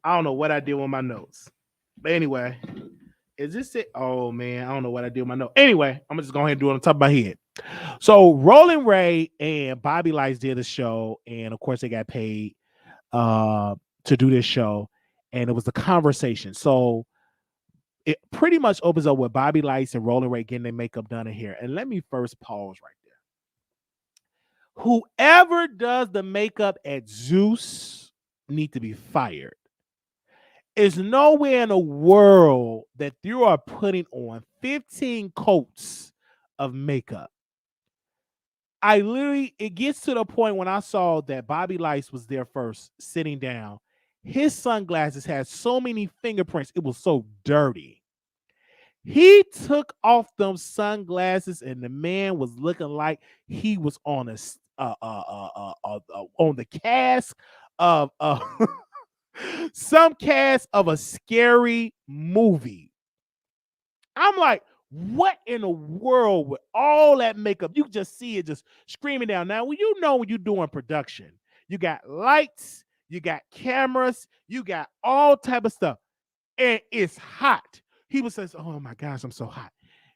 I don't know what I did with my notes. But anyway, is this it? Oh, man, I don't know what I did with my notes. Anyway, I'm just going to go ahead and do it on top of my head. So, Rolling Ray and Bobby Lytes did a show. And, of course, they got paid to do this show. And it was a conversation. So, it pretty much opens up with Bobby Lytes and Rolling Ray getting their makeup done in here. And let me first pause right there. Whoever does the makeup at Zeus need to be fired. There's nowhere in the world that you are putting on 15 coats of makeup. It gets to the point when I saw that Bobby Lytes was there first, sitting down. His sunglasses had so many fingerprints. It was so dirty. He took off them sunglasses, and the man was looking like he was on on the cast of some cast of a scary movie. I'm like, what in the world with all that makeup? You just see it just screaming down. Now, when you're doing production, you got lights, you got cameras, you got all type of stuff, and it's hot. He was saying, oh my gosh, I'm so hot.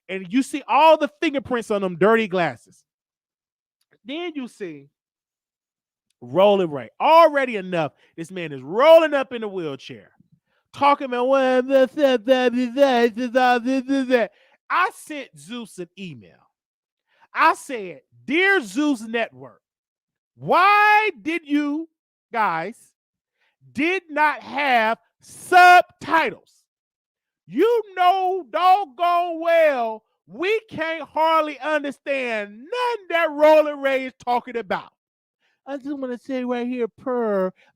And you see all the fingerprints on them dirty glasses. Then you see Rolling Ray. Already enough, this man is rolling up in a wheelchair, talking about what. I sent Zeus an email. I said, Dear Zeus Network, why did you guys did not have subtitles? You know doggone well we can't hardly understand nothing that Rolling Ray is talking about. I just want to say right here,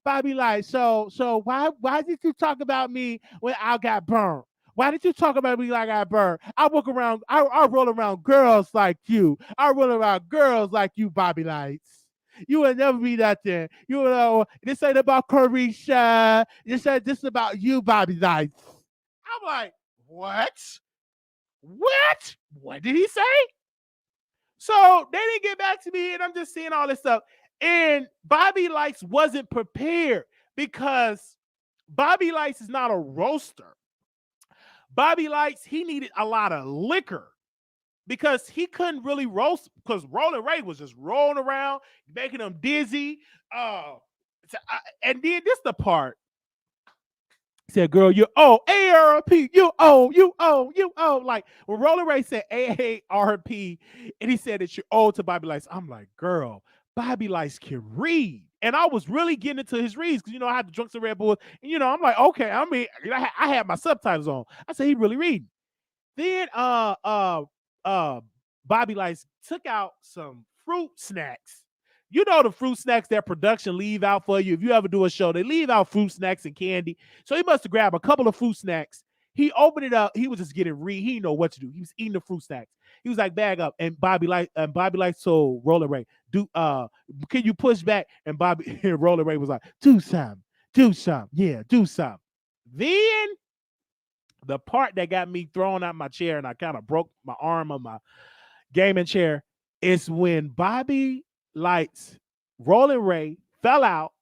Bobby Lytes. So why did you talk about me when I got burned? Why did you talk about me like I got burned? I roll around girls like you. I roll around girls like you, Bobby Lytes. You will never be nothing. You know, this ain't about Carisha. This about you, Bobby Lytes. I'm like, what? What? What did he say? So they didn't get back to me, and I'm just seeing all this stuff. And Bobby Lytes wasn't prepared because Bobby Lytes is not a roaster. Bobby Lytes, he needed a lot of liquor because he couldn't really roast because Rolling Ray was just rolling around, making him dizzy. And then this the part. He said, girl, you owe AARP, you owe. Like when Rolling Ray said AARP, and he said that you owe to Bobby Lytes, I'm like, girl, Bobby Lytes can read. And I was really getting into his reads because, I had the Drunks and Red Bulls. And, I'm like, okay, I mean, I had my subtitles on. I said, he really reading. Then Bobby Lytes took out some fruit snacks. You know the fruit snacks that production leave out for you. If you ever do a show, they leave out fruit snacks and candy. So he must have grabbed a couple of fruit snacks. He opened it up. He was just getting He didn't know what to do. He was eating the fruit snacks. He was like, bag up. And Bobby Lytes told Rolling Ray, can you push back? And Rolling Ray was like, do some. Yeah, do some. Then the part that got me thrown out my chair and I kind of broke my arm on my gaming chair is when Bobby Lytes, Rolling Ray fell out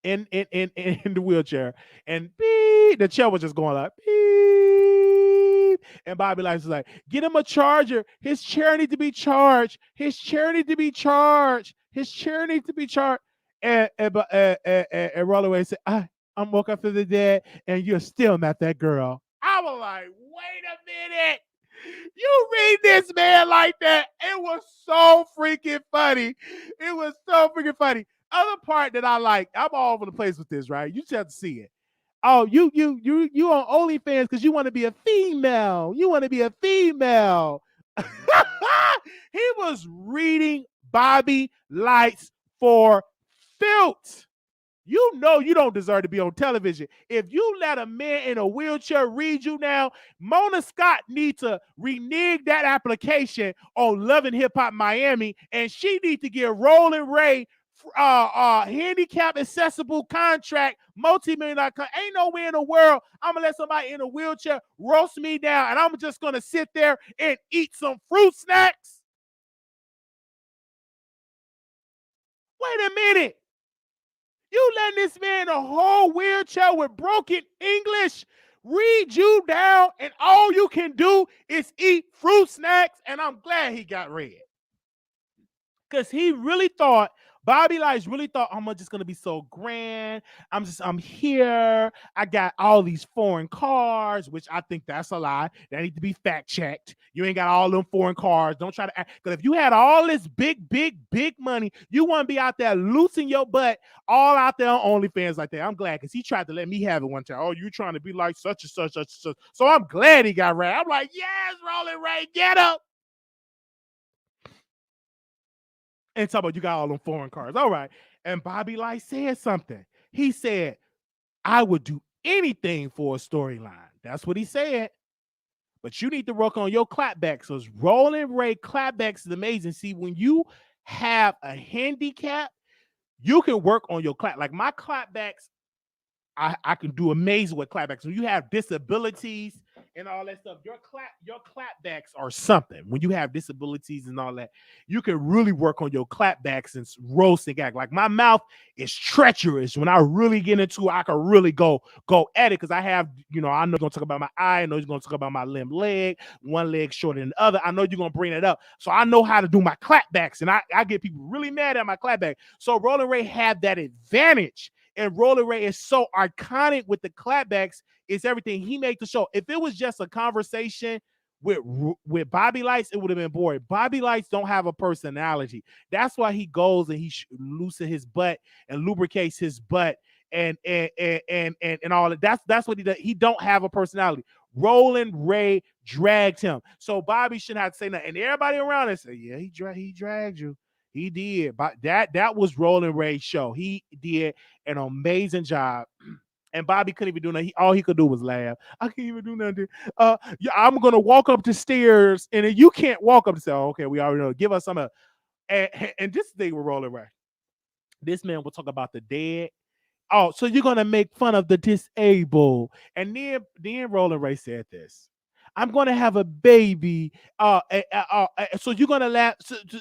in the wheelchair, and beep, the chair was just going like beep, and Bobby Lytes was like, get him a charger. His chair needs to be charged. His chair needs to be charged. His chair needs to be charged. And Rolling Ray said, I'm woke up from the dead, and you're still not that girl. I was like, wait a minute. You read this man like that. It was so freaking funny. It was so freaking funny. Other part that I like, I'm all over the place with this, right? You just have to see it. Oh, you on OnlyFans because you want to be a female. You want to be a female. He was reading Bobby Lytes for filth. You know you don't deserve to be on television. If you let a man in a wheelchair read you now, Mona Scott needs to renege that application on Love and Hip Hop Miami, and she needs to get Rolling Ray handicap accessible contract, multi-million-dollar contract. Ain't nowhere in the world I'm gonna let somebody in a wheelchair roast me down, and I'm just gonna sit there and eat some fruit snacks. Wait a minute. You letting this man in a whole wheelchair with broken English read you down, and all you can do is eat fruit snacks, and I'm glad he got read. Because he really thought, Bobby Lytes really thought, I'm just gonna be so grand. I'm here. I got all these foreign cars, which I think that's a lie. That need to be fact checked. You ain't got all them foreign cars. Don't try to act. Because if you had all this big money, you want to be out there loosing your butt all out there on OnlyFans like that. I'm glad because he tried to let me have it one time. Oh, you trying to be like such and such, such and such. So I'm glad he got right. I'm like, yes, Rolling Ray, get up. And talk about you got all them foreign cars. All right. And Bobby Lytes said something. He said, I would do anything for a storyline. That's what he said. But you need to work on your clapbacks. So Rolling Ray clapbacks is amazing. See, when you have a handicap, you can work on your clap. Like my clapbacks, I can do amazing with clapbacks. When you have disabilities and all that stuff, your clapbacks are something. When you have disabilities and all that, you can really work on your clapbacks and roast and gag. Like my mouth is treacherous. When I really get into it, I can really go at it because I have, I know you're gonna talk about my eye. I know you're gonna talk about my leg, one leg shorter than the other. I know you're gonna bring it up. So I know how to do my clapbacks, and I get people really mad at my clapback. So Rolling Ray had that advantage. And Rolling Ray is so iconic with the clapbacks. It's everything. He made the show. If it was just a conversation with Bobby Lytes, it would have been boring. Bobby Lytes don't have a personality. That's why he goes and he loosens his butt and lubricates his butt and all that. That's what he does. He don't have a personality. Rolling Ray dragged him. So Bobby shouldn't have to say nothing. And everybody around him said, yeah, he dragged you. He did. But that was Rolling Ray's show. He did an amazing job. And Bobby couldn't even do nothing. All he could do was laugh. I can't even do nothing. Yeah, I'm gonna walk up the stairs, and then you can't walk up the stairs. Okay, we already know. Give us some. And this thing with Rolling Ray. This man will talk about the dead. Oh, so you're gonna make fun of the disabled. And then Roland Ray said this. I'm gonna have a baby. So you're gonna laugh.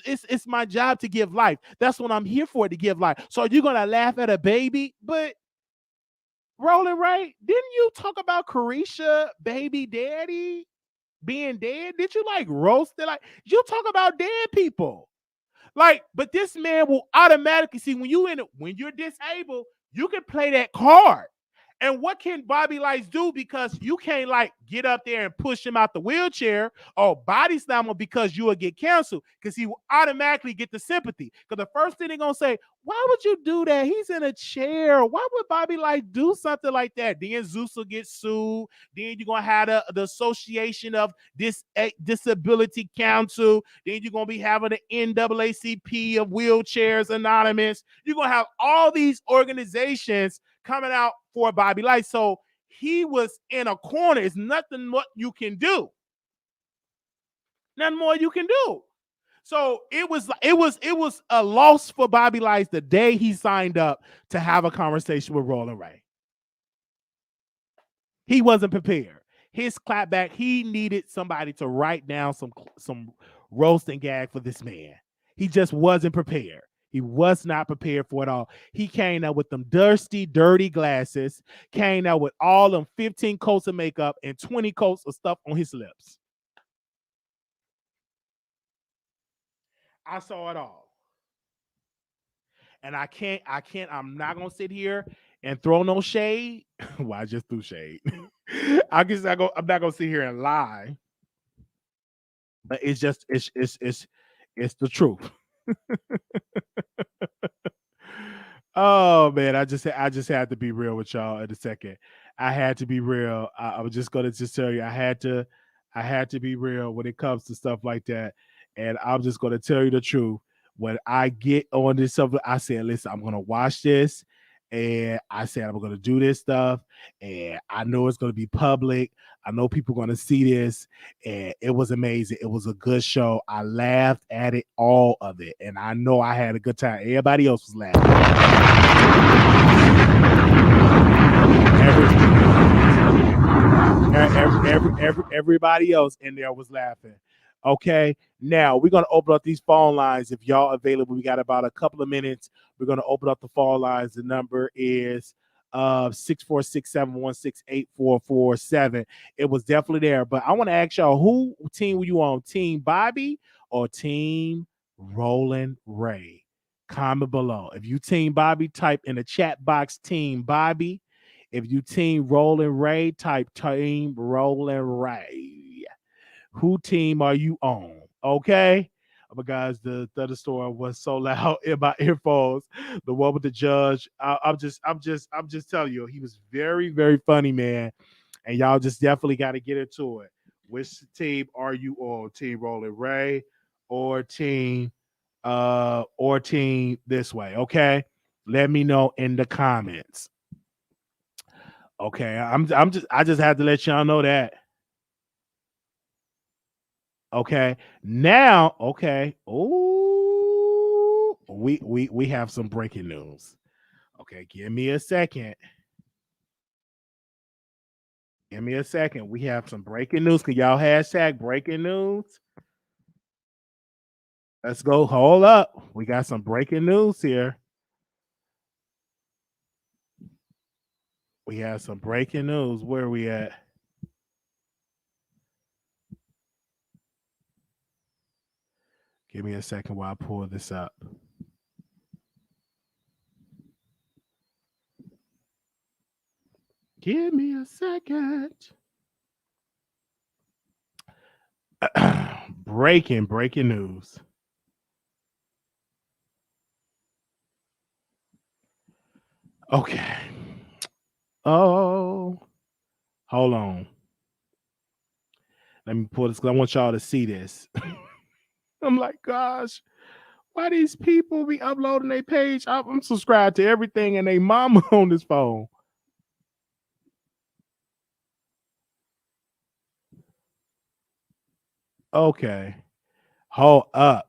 It's my job to give life. That's what I'm here for, to give life. So you're gonna laugh at a baby? But Roland Ray, didn't you talk about Carisha, baby daddy, being dead? Did you like roast it? Like, you talk about dead people. Like, but this man will automatically see when you're disabled, you can play that card. And what can Bobby Lights do? Because you can't like get up there and push him out the wheelchair or body slam him, because you will get canceled, because he will automatically get the sympathy. Because the first thing they're gonna say, why would you do that? He's in a chair. Why would Bobby Lights do something like that? Then Zeus will get sued. Then you're gonna have the Association of Disability Council. Then you're gonna be having the NAACP of Wheelchairs Anonymous. You're gonna have all these organizations coming out for Bobby Light. So he was in a corner. It's nothing what you can do. Nothing more you can do. So it was a loss for Bobby Lights the day he signed up to have a conversation with Roland Ray. He wasn't prepared. His clapback, he needed somebody to write down some roast and gag for this man. He just wasn't prepared. He was not prepared for it all. He came out with them dusty, dirty glasses, came out with all them 15 coats of makeup and 20 coats of stuff on his lips. I saw it all. And I'm not gonna sit here and throw no shade. Well, I just threw shade. I'm not gonna sit here and lie. But it's the truth. Oh man, I just had to be real with y'all in a second. I had to be real. I was just gonna tell you, I had to be real when it comes to stuff like that. And I'm just gonna tell you the truth. When I get on this stuff, I said, listen, I'm gonna watch this, and I said I'm gonna do this stuff, and I know it's gonna be public. I know people are gonna see this, and it was amazing. It was a good show. I laughed at it, all of it, and I know I had a good time. Everybody else was laughing. Everybody else in there was laughing. Okay, now we're gonna open up these phone lines. If y'all available, we got about a couple of minutes. We're gonna open up the phone lines. The number is 646-716-8447. It was definitely there, but I want to ask y'all, who team were you on? Team Bobby or Team Roland Ray? Comment below. If you Team Bobby, type in the chat box Team Bobby. If you Team Roland Ray, type Team Roland Ray. Who team are you on? Okay. But guys, the thunderstorm was so loud in my earphones. The one with the judge, I'm just telling you, he was very, very funny, man. And y'all just definitely got to get into it. Which team are you on? Team Roland Ray or team this way? Okay. Let me know in the comments. Okay, I just have to let y'all know that. Okay. Now, okay. Oh, we have some breaking news. Okay, give me a second. Give me a second. We have some breaking news. Can y'all hashtag breaking news? Let's go. Hold up. We got some breaking news here. We have some breaking news. Where are we at? Give me a second while I pull this up. Give me a second. breaking news. Okay. Oh, hold on. Let me pull this because I want y'all to see this. I'm like, gosh, why these people be uploading their page? I'm subscribed to everything and they mama on this phone. Okay. Hold up.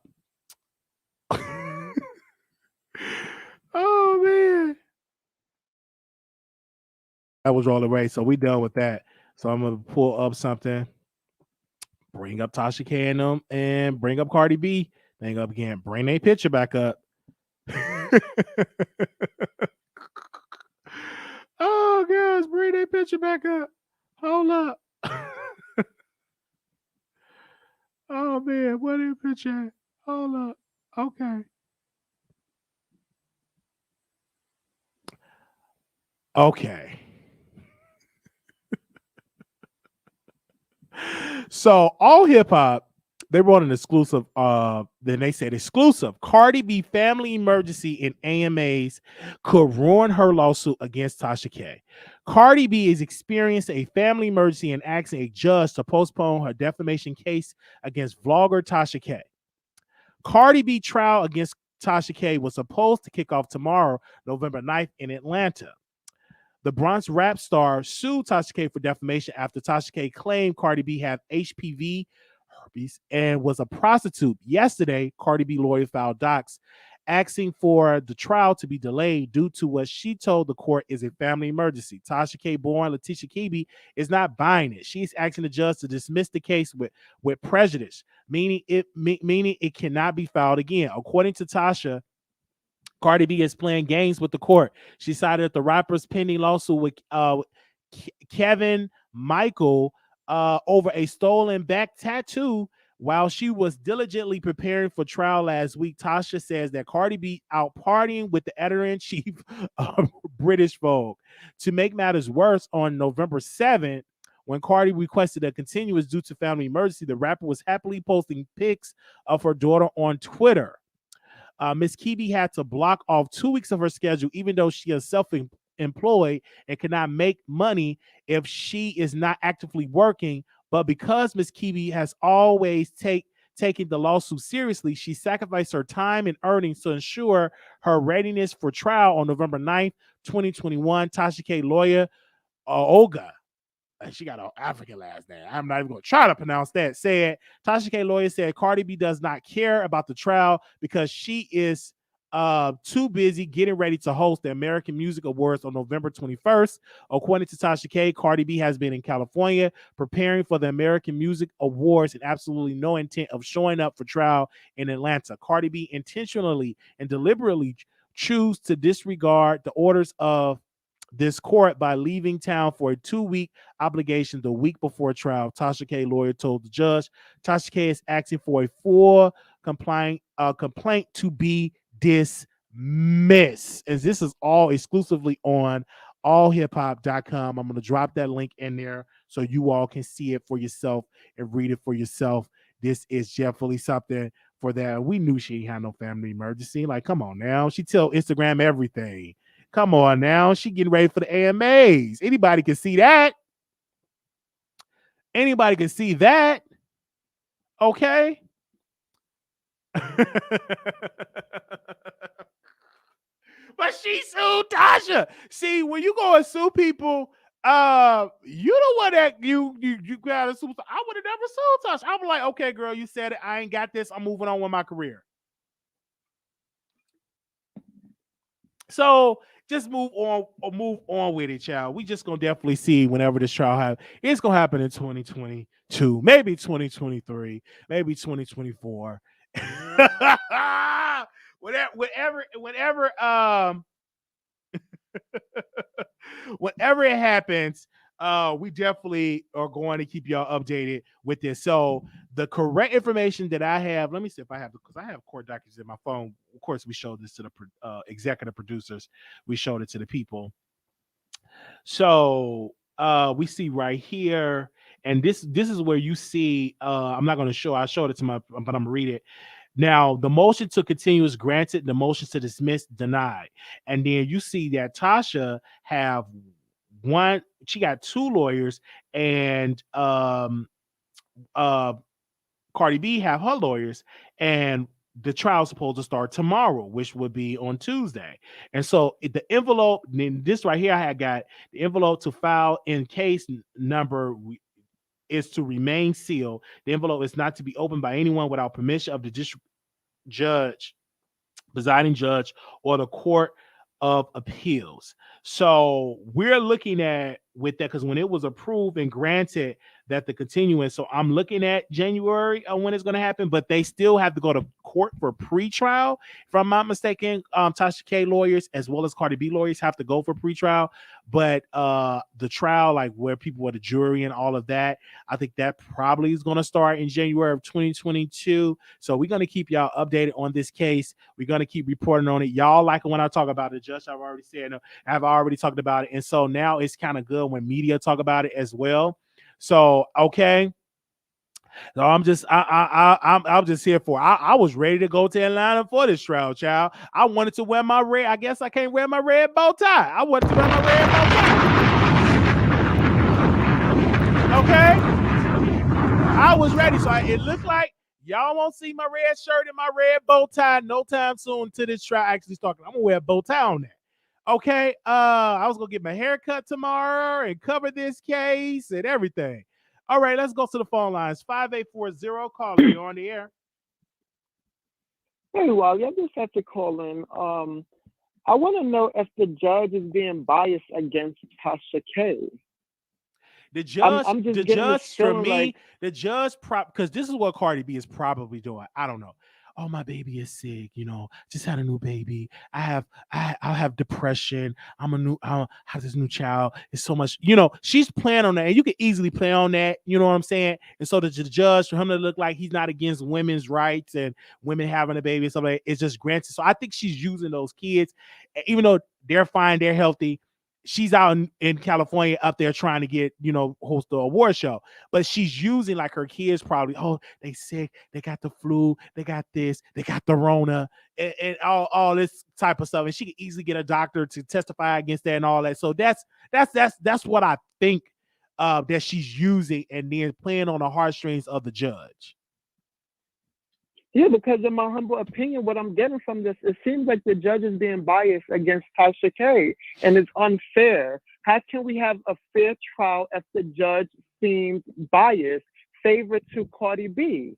That was rolling away. So we done with that. So I'm gonna pull up something, bring up Tasha K and them, and bring up Cardi B. Bring up again. Bring their picture back up. Oh gosh, bring their picture back up. Hold up. Oh man, what is picture at? Hold up. Okay. Okay. So all hip hop, they wrote an exclusive. Then they said exclusive. Cardi B family emergency in AMAs could ruin her lawsuit against Tasha K. Cardi B is experiencing a family emergency and asking a judge to postpone her defamation case against vlogger Tasha K. Cardi B trial against Tasha K was supposed to kick off tomorrow, November 9th, in Atlanta. The Bronx rap star sued Tasha K for defamation after Tasha K claimed Cardi B had HPV herpes and was a prostitute. Yesterday, Cardi B lawyer filed docs asking for the trial to be delayed due to what she told the court is a family emergency. Tasha K born Letitia Kibi is not buying it. She's asking the judge to dismiss the case with prejudice, meaning it cannot be filed again. According to Tasha, Cardi B is playing games with the court. She cited that the rapper's pending lawsuit with Kevin Michael over a stolen back tattoo while she was diligently preparing for trial last week. Tasha says that Cardi B out partying with the editor-in-chief of British Vogue. To make matters worse, on November 7th, when Cardi requested a continuance due to family emergency, the rapper was happily posting pics of her daughter on Twitter. Miss Kibi had to block off 2 weeks of her schedule, even though she is self-employed and cannot make money if she is not actively working. But because Miss Kibi has always taken the lawsuit seriously, she sacrificed her time and earnings to ensure her readiness for trial on November 9th, 2021. Tasha K lawyer, Olga, she got an African last name, I'm not even going to try to pronounce that, said Tasha K lawyer said Cardi B does not care about the trial because she is too busy getting ready to host the American Music Awards on November 21st. According to Tasha K, Cardi B has been in California preparing for the American Music Awards and absolutely no intent of showing up for trial in Atlanta. Cardi B intentionally and deliberately choose to disregard the orders of this court by leaving town for a 2-week obligation the week before trial. Tasha K lawyer told the judge Tasha K is asking for a full complaint to be dismissed. And this is all exclusively on allhiphop.com. I'm going to drop that link in there so you all can see it for yourself and read it for yourself. This is definitely something for that. We knew she had no family emergency. Like, come on now. She tell Instagram everything. Come on now. She getting ready for the AMAs. Anybody can see that. Anybody can see that. Okay. But she sued Tasha. See, when you go and sue people, you know what that you gotta sue. I would have never sued Tasha. I was like, okay, girl, you said it. I ain't got this. I'm moving on with my career. So just move on with it, child. We just gonna definitely see whenever this trial happens. It's gonna happen in 2022, maybe 2023, maybe 2024. whatever whenever it happens, we definitely are going to keep y'all updated with this. So the correct information that I have, let me see if I have, because I have court documents in my phone. Of course, we showed this to the executive producers. We showed it to the people. So we see right here, and this is where you see. I'm not going to show. I showed it to my, but I'm going to read it. Now, the motion to continue is granted. The motion to dismiss denied. And then you see that Tasha have one. She got two lawyers, and Cardi B have her lawyers, and the trial's supposed to start tomorrow, which would be on Tuesday. And so the envelope, this right here, I had got the envelope to file in case number is to remain sealed. The envelope is not to be opened by anyone without permission of the district judge, presiding judge, or the court of Appeals. So we're looking at with that because when it was approved and granted that the continuance, so I'm looking at January when it's going to happen, but they still have to go to court for pre-trial. If I'm not mistaken, Tasha K lawyers as well as Cardi B lawyers have to go for pre-trial, but the trial, like where people were the jury and all of that, I think that probably is going to start in January of 2022. So we're going to keep y'all updated on this case. We're going to keep reporting on it. Y'all like it when I talk about it. Judge, I've already said, I've already talked about it. And so now it's kind of good when media talk about it as well. So, okay. So I'm just here for. I was ready to go to Atlanta for this trial, child. I wanted to wear my red. I guess I can't wear my red bow tie. I wanted to wear my red bow tie. Okay, I was ready. So it looked like y'all won't see my red shirt and my red bow tie no time soon until this trial actually starts. I'm gonna wear a bow tie on that. Okay, I was gonna get my hair cut tomorrow and cover this case and everything. All right, let's go to the phone lines. 5840, caller, you're on the air. Hey, Wally, I just have to call in. I want to know if the judge is being biased against Tasha K. The judge, I'm just the getting judge this for feeling me, like, the judge because this is what Cardi B is probably doing. I don't know. Oh, my baby is sick. Just had a new baby. I have depression. I have this new child. It's so much. She's playing on that, and you can easily play on that. You know what I'm saying? And so the judge, for him to look like he's not against women's rights and women having a baby and stuff like that, it's just granted. So I think she's using those kids, even though they're fine, they're healthy. She's out in California up there trying to get, host the award show. But she's using like her kids probably, oh, they sick, they got the flu, they got this, they got the Rona, and all this type of stuff. And she can easily get a doctor to testify against that and all that. So that's what I think that she's using and then playing on the heartstrings of the judge. Yeah, because in my humble opinion, what I'm getting from this, it seems like the judge is being biased against Tasha K, and it's unfair. How can we have a fair trial if the judge seems biased, favored to Cardi B?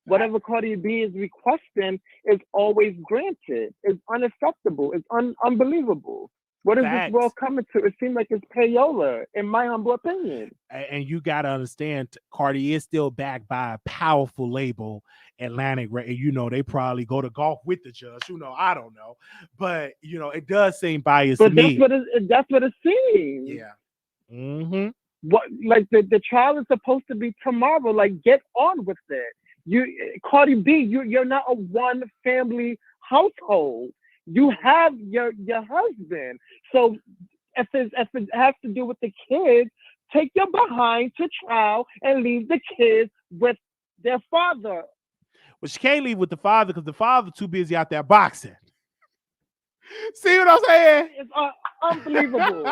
Whatever Cardi B is requesting is always granted. It's unacceptable. It's unbelievable. What is this world coming to? It seems like it's payola, in my humble opinion. And you got to understand, Cardi is still backed by a powerful label, Atlantic. Right? They probably go to golf with the judge. I don't know. But, it does seem biased to me. That's what it seems. Yeah. Mm-hmm. What, like the trial is supposed to be tomorrow. Like, get on with it. Cardi B, you're not a one family household. You have your husband. So if it has to do with the kids, take your behind to trial and leave the kids with their father. Well, she can't leave with the father because the father's too busy out there boxing. See what I'm saying? It's unbelievable.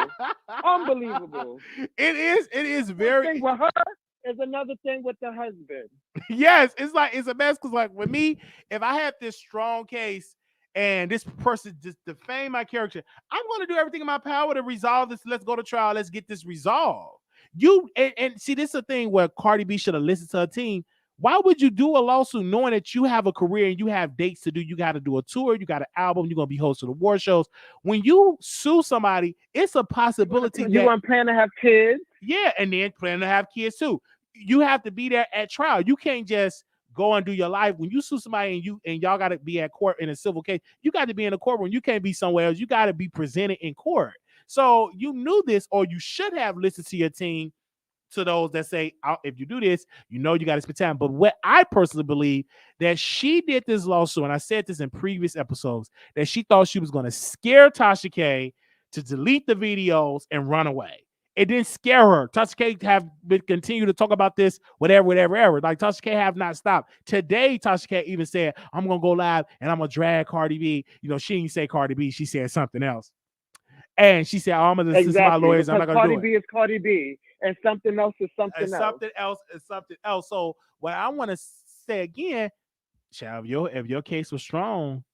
Unbelievable. It is very. One thing with her is another thing with the husband. Yes, it's a mess because, like, with me, if I have this strong case and this person just defame my character, I'm going to do everything in my power to resolve this. Let's go to trial. Let's get this resolved. And see, this is a thing where Cardi B should have listened to her team. Why would you do a lawsuit knowing that you have a career and you have dates to do? You got to do a tour. You got an album. You're going to be hosting award shows. When you sue somebody, it's a possibility you want to plan to have kids. Yeah, and then plan to have kids too. You have to be there at trial. You can't just go and do your life. When you sue somebody and y'all got to be at court in a civil case, you got to be in a courtroom. You can't be somewhere else. You got to be presented in court. So you knew this, or you should have listened to your team, to those that say, if you do this, you got to spend time. But what I personally believe, that she did this lawsuit, and I said this in previous episodes, that she thought she was going to scare Tasha K to delete the videos and run away. It didn't scare her. Tasha K have been continue to talk about this, whatever. Like, Tasha K have not stopped. Today, Tasha K even said, I'm going to go live and I'm going to drag Cardi B. She didn't say Cardi B. She said something else. And she said, I'm going to listen to my lawyers. I'm not going to do it. Cardi B is Cardi B. And something else is something else. Something else is something else. So what I want to say again, child, if your case was strong,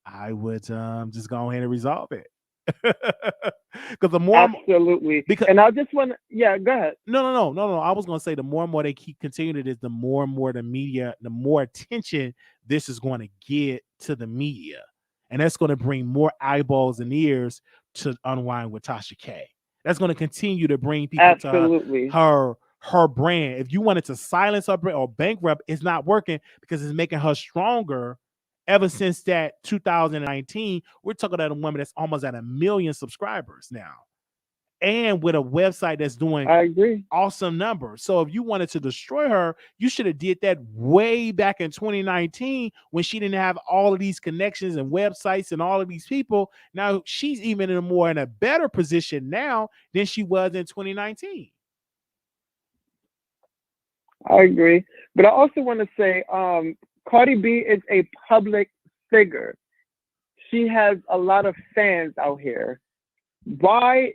I would just go ahead and resolve it. Because the more absolutely, and I just want to, go ahead. No. I was going to say the more and more they keep continuing this, the more and more the media, the more attention this is going to get to the media. and that's going to bring more eyeballs and ears to Unwind with Tasha K. That's going to continue to bring people to Absolutely. her brand. If you wanted to silence her brand or bankrupt, it's not working because it's making her stronger. Ever since that 2019, we're talking about a woman that's almost at 1 million subscribers now, and with a website that's doing I agree. awesome numbers. So if you wanted to destroy her, you should have did that way back in 2019 when she didn't have all of these connections and websites and all of these people. Now she's even in a better position now than she was in 2019. I agree. But I also want to say Cardi B is a public figure. She has a lot of fans out here. Why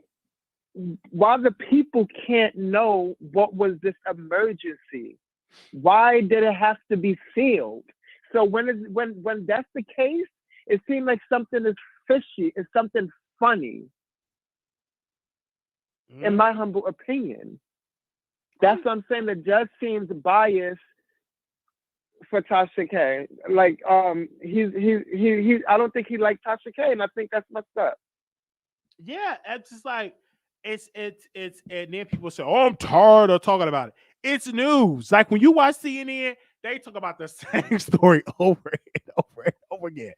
the people can't know what was this emergency? Why did it have to be sealed? So when that's the case, it seems like something is fishy. It's something funny, in my humble opinion. That's what I'm saying. The judge seems biased for Tasha K. Like he I don't think he liked Tasha K, and I think that's messed up. Yeah, it's just like it's and then people say, "Oh, I'm tired of talking about it." It's news. Like when you watch CNN, they talk about the same story over and over and over again.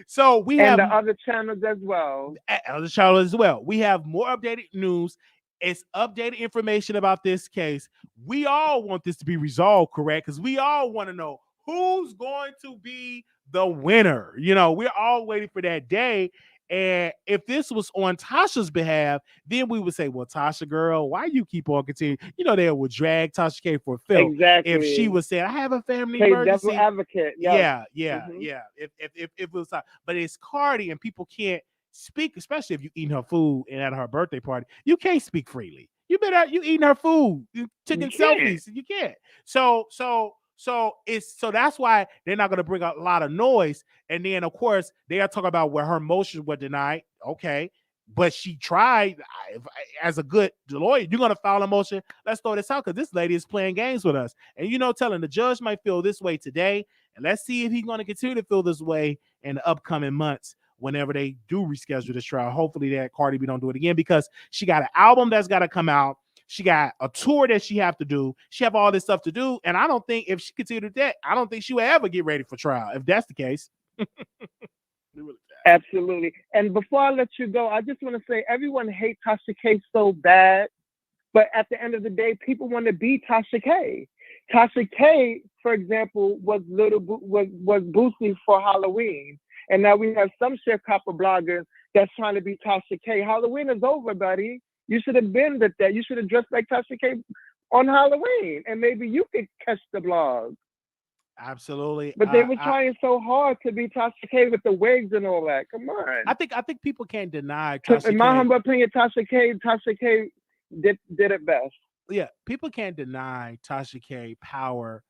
So we have the other channels as well. Other channels as well. We have more updated news. It's updated information about this case. We all want this to be resolved, correct? Because we all want to know who's going to be the winner. You know, we're all waiting for that day. And if this was on Tasha's behalf, then we would say, well, Tasha, girl, why you keep on continuing? You know, they would drag Tasha K for Phil. Exactly. If she was saying, I have a family Play emergency. devil advocate. Yeah. If it was, but it's Cardi and people can't speak, especially if you eating her food and at her birthday party. You can't speak freely. You eating her food, you taking selfies. You can't. So that's why they're not going to bring a lot of noise. And then of course they are talking about where her motions were denied. Okay, but she tried. As a good lawyer, you're going to file a motion. Let's throw this out because this lady is playing games with us. And telling the judge might feel this way today, and let's see if he's going to continue to feel this way in the upcoming months. Whenever they do reschedule this trial, hopefully that Cardi B don't do it again, because she got an album that's got to come out. She got a tour that she have to do. She have all this stuff to do. And I don't think if she continued that, I don't think she would ever get ready for trial if that's the case. Absolutely. And before I let you go, I just want to say everyone hates Tasha K so bad. But at the end of the day, people want to be Tasha K. Tasha K, for example, was Boosie for Halloween. And now we have some sharecropper bloggers that's trying to be Tasha K. Halloween is over, buddy. You should have been at that. You should have dressed like Tasha K on Halloween, and maybe you could catch the blog. Absolutely. But they were trying so hard to be Tasha K with the wigs and all that. Come on. I think people can't deny Tasha K. In my humble opinion, Tasha K did it best. Yeah, people can't deny Tasha K power,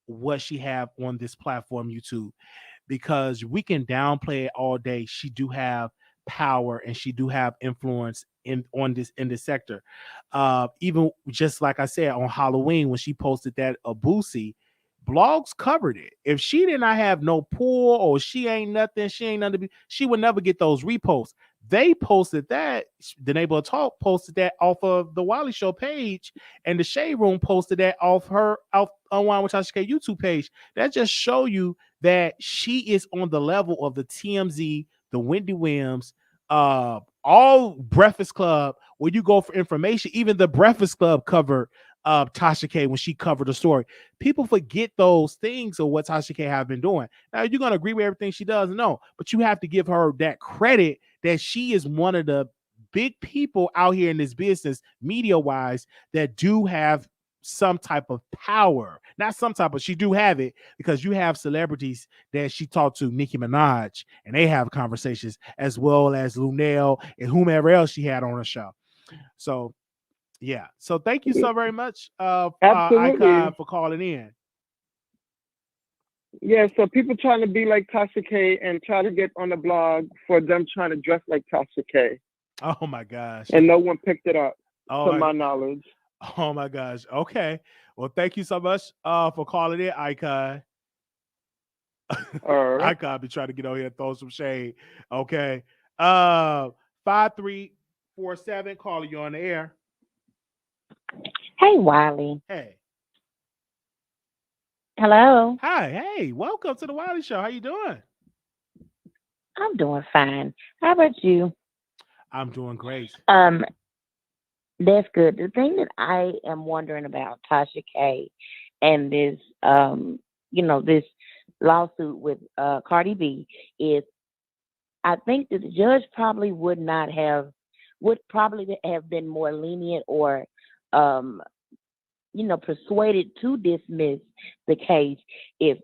what she have on this platform, YouTube, because we can downplay it all day. She do have power and she do have influence in this sector. Even just like I said on Halloween when she posted that Boosie, blogs covered it. If she did not have no pull or she ain't nothing to be, she would never get those reposts. They posted that. The Neighbor Talk posted that off of the Wiley Show page, and the Shade Room posted that off Unwind with Tasha K YouTube page. That just show you that she is on the level of the TMZ, the Wendy Williams, all Breakfast Club, where you go for information. Even the Breakfast Club covered Tasha K when she covered the story. People forget those things of what Tasha K have been doing. Now, you're going to agree with everything she does? No, but you have to give her that credit that she is one of the big people out here in this business, media-wise, that do have some type of power. Not some type of, she do have it, because you have celebrities that she talked to, Nicki Minaj, and they have conversations, as well as Lunel and whomever else she had on her show. So yeah. So thank you so very much, Icon, for calling in. Yeah, so people trying to be like Tasha K and try to get on the blog for them trying to dress like Tasha K. Oh my gosh. And no one picked it up, to my knowledge. Oh my gosh. Okay. Well, thank you so much for calling in, Icon. Or I gotta be trying to get on here and throw some shade. Okay. 5347. Calling you on the air. Hey, Wiley. Hey. Hello. Hi. Hey. Welcome to the Wiley Show. How you doing? I'm doing fine. How about you? I'm doing great. Um, that's good. The thing that I am wondering about Tasha K and this, this lawsuit with Cardi B is, I think that the judge probably would probably have been more lenient or um persuaded to dismiss the case if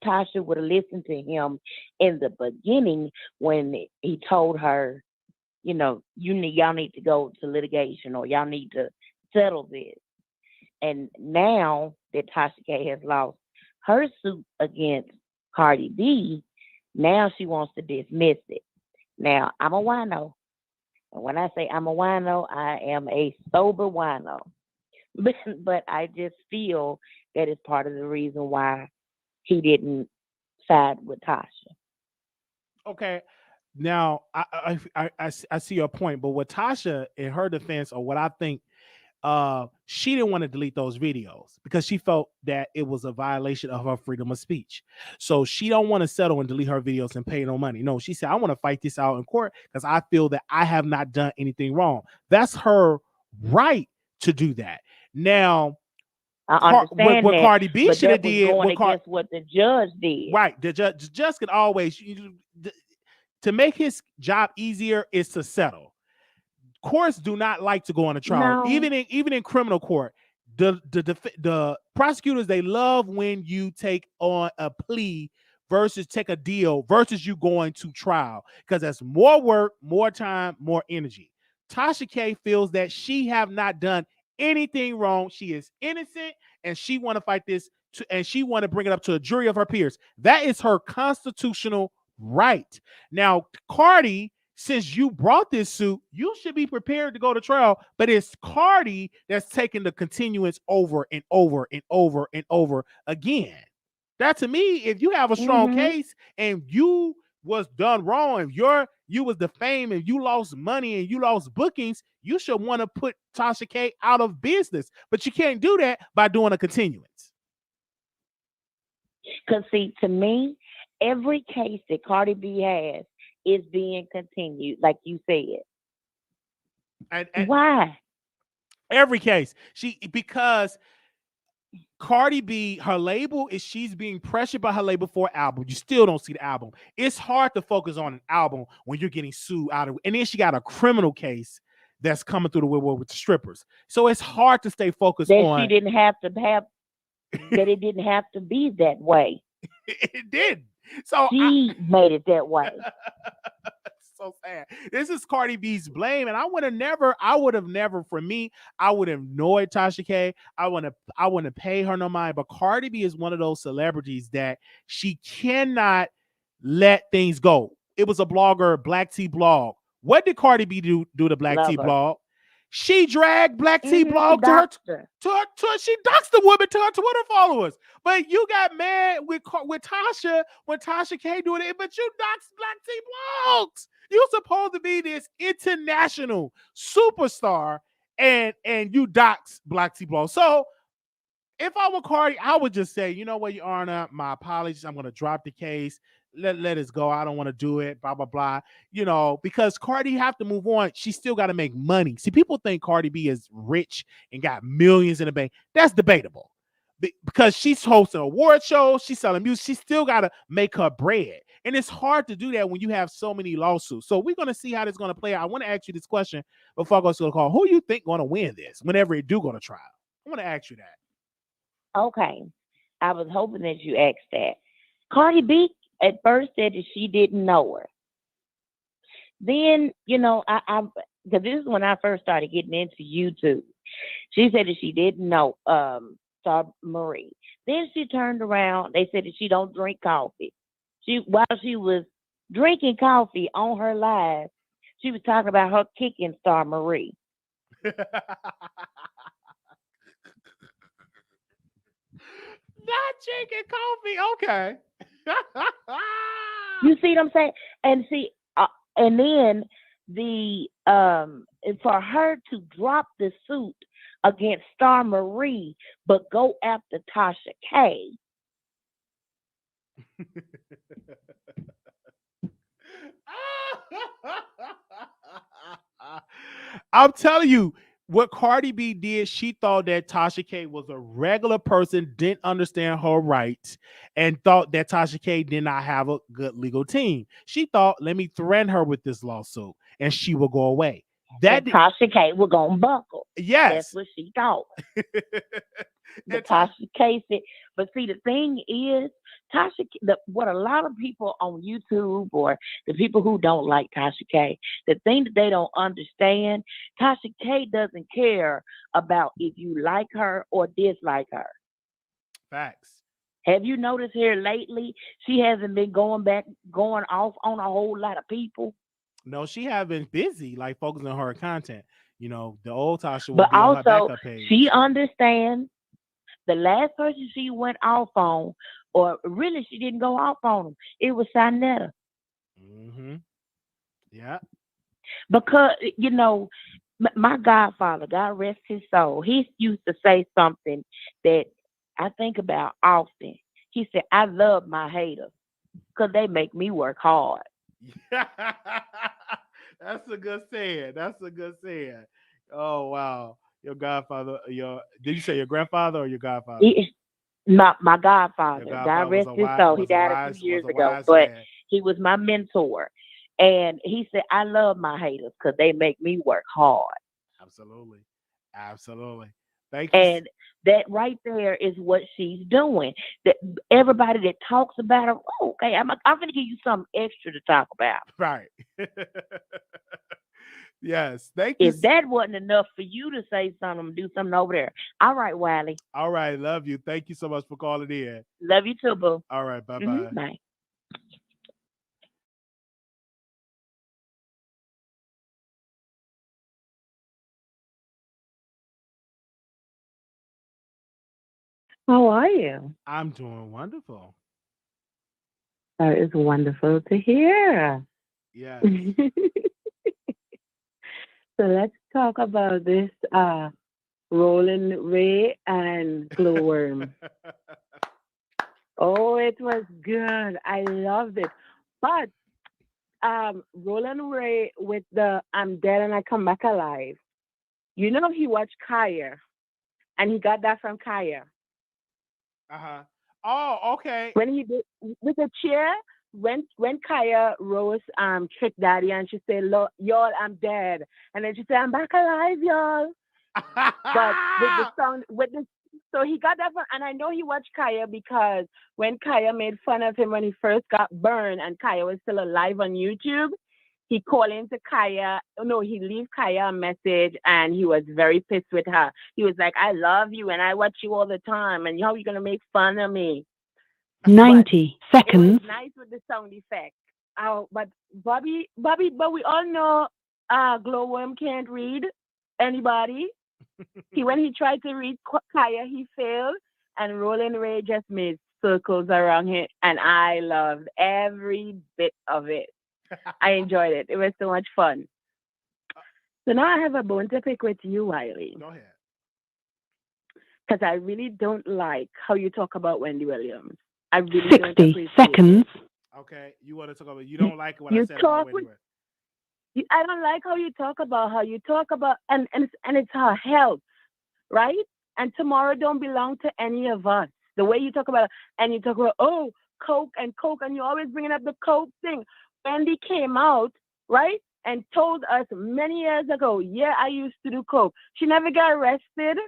Tasha would have listened to him in the beginning when he told her, y'all need to go to litigation or y'all need to settle this. And now that Tasha K has lost her suit against Cardi B, now she wants to dismiss it. Now I'm a wino. And when I say I'm a wino, I am a sober wino. But I just feel that is part of the reason why he didn't side with Tasha. Okay. Now I see your point, but with Tasha, in her defense, or what I think, she didn't want to delete those videos because she felt that it was a violation of her freedom of speech. So she don't want to settle and delete her videos and pay no money. No, she said, I want to fight this out in court because I feel that I have not done anything wrong. That's her right to do that. Now, I what understand that, Cardi B but should have that was did, going against what the judge did. right, the judge could always, to make his job easier is to settle. Courts do not like to go on a trial, No. even in criminal court. The prosecutors, they love when you take on a plea versus take a deal versus you going to trial, because that's more work, more time, more energy. Tasha K feels that she have not done anything wrong. She is innocent, and she want to fight this and she want to bring it up to a jury of her peers. That is her constitutional right. Now, Cardi, since you brought this suit, you should be prepared to go to trial. But it's Cardi that's taking the continuance over and over and over and over again. That, to me, if you have a strong Mm-hmm. case and you was done wrong, if you was defamed and you lost money and you lost bookings, you should want to put Tasha K out of business. But you can't do that by doing a continuance. Because, see, to me, every case that Cardi B has is being continued, like you said. And Why? every case, because Cardi B, her label is, she's being pressured by her label for an album. You still don't see the album. It's hard to focus on an album when you're getting sued out of it. And then she got a criminal case that's coming through the woodwork with the strippers. So it's hard to stay focused That she on. didn't have to have, that it didn't have to be that way. It did. So She made it that way. so sad. This is Cardi B's blame, and I would have never, for me, I would have annoyed Tasha K. I want to pay her no mind. But Cardi B is one of those celebrities that she cannot let things go. It was a blogger, Black Tea Blog. What did Cardi B do to Black Tea Love her. Blog? She dragged Black Tea She Blog doxed her. she doxed the woman to her Twitter followers. But you got mad with Tasha when Tasha K doing it, but you doxed Black Tea Blogs. You supposed to be this international superstar, and you dox Black Tea Blog. So if I were Cardi, I would just say, you know what, Your Honor, my apologies. I'm going to drop the case. Let us go. I don't want to do it. Blah blah blah. Because Cardi have to move on. She still got to make money. See, people think Cardi B is rich and got millions in the bank. That's debatable, because she's hosting award shows. She's selling music. She still got to make her bread, and it's hard to do that when you have so many lawsuits. So we're going to see how this is going to play out. I want to ask you this question before I go to the call. Who you think going to win this whenever it do go to trial? I want to ask you that. Okay. I was hoping that you asked that. Cardi B at first said that she didn't know her. Then, I because this is when I first started getting into YouTube. She said that she didn't know Star Marie. Then she turned around. They said that she don't drink coffee. While she was drinking coffee on her live, she was talking about her kicking Star Marie. Not drinking coffee. Okay. You see what I'm saying? And see, and then the for her to drop the suit against Star Marie, but go after Tasha K. I'm telling you, what Cardi B did, she thought that Tasha K was a regular person, didn't understand her rights, and thought that Tasha K did not have a good legal team. She thought, let me threaten her with this lawsuit, and she will go away. And Tasha K was gonna buckle. That's Yes. what she thought. And Tasha K said, but see, the thing is, what a lot of people on YouTube or the people who don't like Tasha K, the thing that they don't understand, Tasha K doesn't care about if you like her or dislike her. Facts. Have you noticed here lately, she hasn't been going off on a whole lot of people? No, she have been busy, like focusing on her content. You know, the old Tasha would But be on her also, backup page. she understands the last person she went off on, or really she didn't go off on him, it was Sinetta. Mm-hmm. Yeah. Because, you know, my godfather, God rest his soul, he used to say something that I think about often. He said, I love my haters because they make me work hard. That's a good saying. That's a good saying. Oh wow. Your godfather, did you say your grandfather or your godfather? My godfather, Your godfather God was rest a his wise, soul, he was a died a wise, few years was a ago, wise but man. he was my mentor. And he said, I love my haters because they make me work hard. Absolutely. Absolutely. Thank you. And that right there is what she's doing. That everybody that talks about her, oh, okay, I'm going to give you something extra to talk about. Right. Yes. Thank you. If that wasn't enough for you to say something, do something over there. All right, Wiley. All right. Love you. Thank you so much for calling in. Love you too, boo. All right. Bye-bye. Mm-hmm. Bye. How are you? I'm doing wonderful. That is wonderful to hear. Yes. So let's talk about this Rolling Ray and Glowworm. Oh, it was good. I loved it. But Roland Ray with the I'm dead and I come back alive. You know he watched Kaya and he got that from Kaya. Uh-huh. Oh, okay. When he did with the chair, when Kaya rose Trick Daddy and she said, y'all, I'm dead. And then she said, I'm back alive, y'all. But with the sound so he got that from, and I know he watched Kaya because when Kaya made fun of him when he first got burned and Kaya was still alive on YouTube, he called into Kaya. No, he leave Kaya a message and he was very pissed with her. He was like, I love you and I watch you all the time and how are you gonna make fun of me? 90 seconds. It was nice with the sound effect. But but we all know Glowworm can't read anybody. When he tried to read Kaya, he failed, and Roland Ray just made circles around him, and I loved every bit of it. I enjoyed it. It was so much fun. So now I have a bone to pick with you, Wiley. Go ahead. Because I really don't like how you talk about Wendy Williams. I really 60 seconds. Okay, you want to talk about, you don't like what you I said about Wendy Williams. I don't like how you talk about and it's her health, right? And tomorrow don't belong to any of us. The way you talk about it, and you talk about Coke, and you're always bringing up the Coke thing. Wendy came out, right, and told us many years ago, yeah, I used to do Coke. She never got arrested.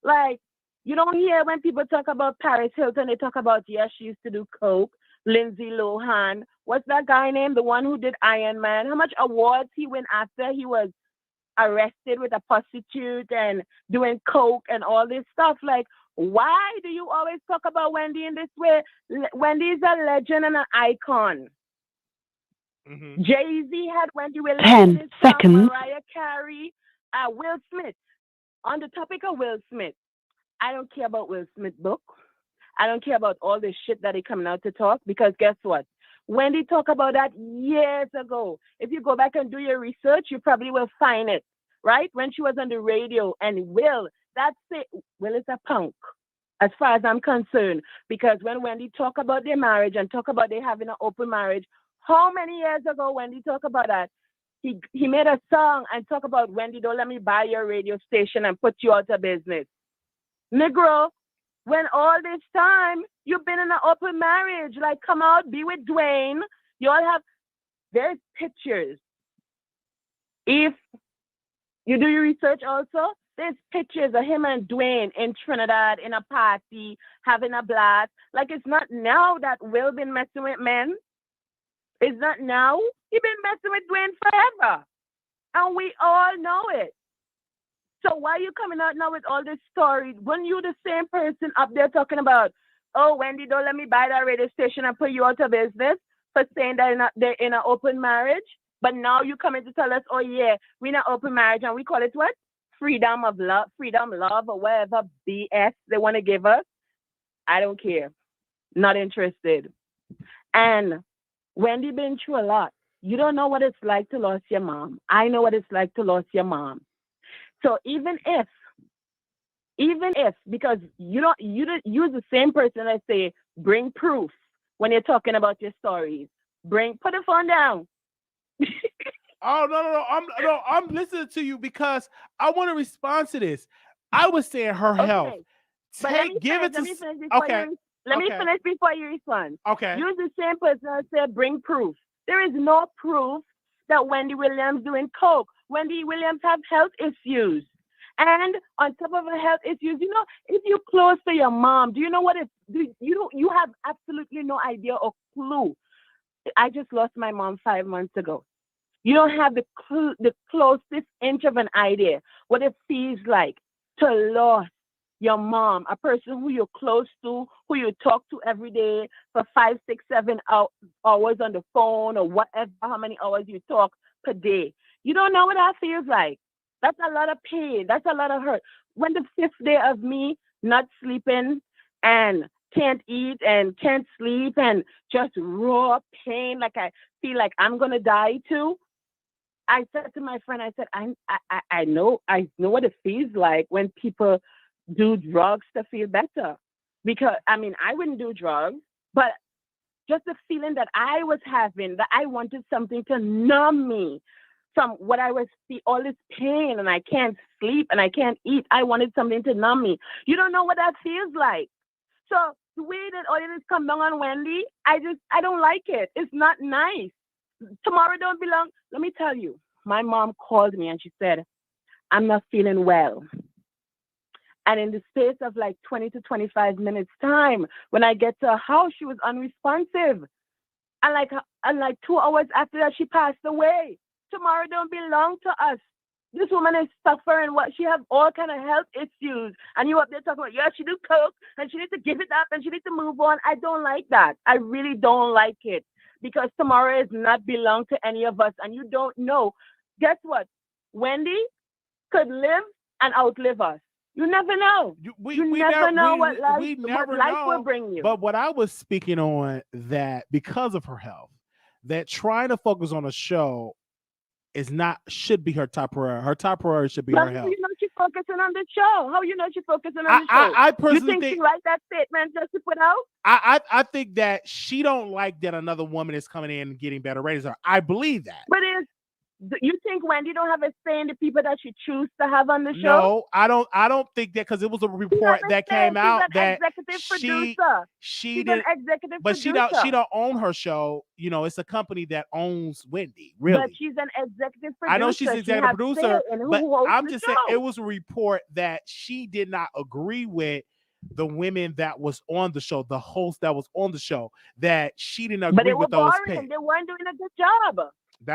Like, you don't hear when people talk about Paris Hilton, they talk about, yes, she used to do Coke. Lindsay Lohan. What's that guy named? The one who did Iron Man. How much awards he won after he was arrested with a prostitute and doing Coke and all this stuff? Like, why do you always talk about Wendy in this way? Wendy is a legend and an icon. Mm-hmm. Jay-Z had Wendy Williams. 10 seconds. Mariah Carey, Will Smith. On the topic of Will Smith, I don't care about Will Smith's book. I don't care about all this shit that they coming out to talk, because guess what? Wendy talked about that years ago. If you go back and do your research, you probably will find it, right? When she was on the radio, and that's it. Will is a punk, as far as I'm concerned, because when Wendy talk about their marriage and talk about they having an open marriage, how many years ago Wendy talk about that? He made a song and talk about, Wendy, don't let me buy your radio station and put you out of business. Negro, when all this time you've been in an open marriage, like come out, be with Dwayne. You all have, there's pictures. If you do your research also, there's pictures of him and Dwayne in Trinidad in a party, having a blast. Like, it's not now that Will been messing with men. It's not now. He been messing with Dwayne forever. And we all know it. So why are you coming out now with all this story when you the same person up there talking about, oh, Wendy, don't let me buy that radio station and put you out of business for saying that they're in an open marriage? But now you coming to tell us, oh, yeah, we're in an open marriage, and we call it what? Freedom of love, or whatever BS they want to give us. I don't care. Not interested. And Wendy been through a lot. You don't know what it's like to lose your mom. I know what it's like to lose your mom. So even if, because you're the same person that say, bring proof when you're talking about your stories. Put the phone down. Oh, no. I'm listening to you because I want to respond to this. I was saying her health. But let me finish before you respond. Okay. You're the same person that said bring proof. There is no proof that Wendy Williams doing coke. Wendy Williams have health issues. And on top of her health issues, if you're close to your mom, do you know what you have absolutely no idea or clue. I just lost my mom 5 months ago. You don't have the closest inch of an idea what it feels like to lose your mom, a person who you're close to, who you talk to every day for 5, 6, 7 hours on the phone, or whatever, how many hours you talk per day. You don't know what that feels like. That's a lot of pain. That's a lot of hurt. When the 5th day of me not sleeping and can't eat and can't sleep and just raw pain, like I feel like I'm gonna die too. I said to my friend, I said, I know what it feels like when people do drugs to feel better. Because I wouldn't do drugs, but just the feeling that I was having, that I wanted something to numb me from what I was all this pain, and I can't sleep and I can't eat. I wanted something to numb me. You don't know what that feels like. So the way that all of this come down on Wendy, I don't like it. It's not nice. Tomorrow don't belong. Let me tell you, my mom called me and she said, I'm not feeling well. And in the space of like 20 to 25 minutes time, when I get to her house, she was unresponsive. And like 2 hours after that, she passed away. Tomorrow don't belong to us. This woman is suffering. She have all kind of health issues. And you up there talking about, yeah, she do coke and she needs to give it up and she needs to move on. I don't like that. I really don't like it. Because tomorrow is not belong to any of us. And you don't know. Guess what? Wendy could live and outlive us. You never know. You never know what life will bring you. But what I was speaking on, that because of her health, that trying to focus on a show should be her top priority. Her top priority should be her health. How you know she's focusing on the show? How you know she's focusing on the show? I personally think she write that statement just to put out? I think that she don't like that another woman is coming in and getting better ratings. I believe that. But you think Wendy don't have a say in the people that she choose to have on the show? No, I don't think that, because it was a report that came out that she did. But she don't own her show. It's a company that owns Wendy. Really, but she's an executive producer. I know she's an executive producer, but I'm just saying it was a report that she did not agree with the women that was on the show, the host that was on the show, that she didn't agree with those picks. They weren't doing a good job.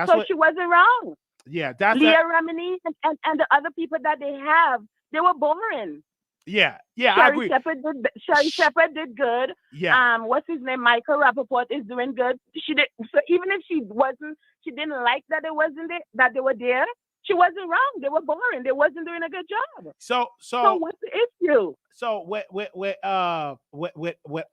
So she wasn't wrong. Yeah, that's Leah Remini and the other people that they have, they were boring. Yeah, I agree. Sherry Shepherd did good. Yeah. What's his name? Michael Rappaport is doing good. She did. So even if she didn't like that they were there, She wasn't wrong. They were boring. They wasn't doing a good job. So So what's the issue? So what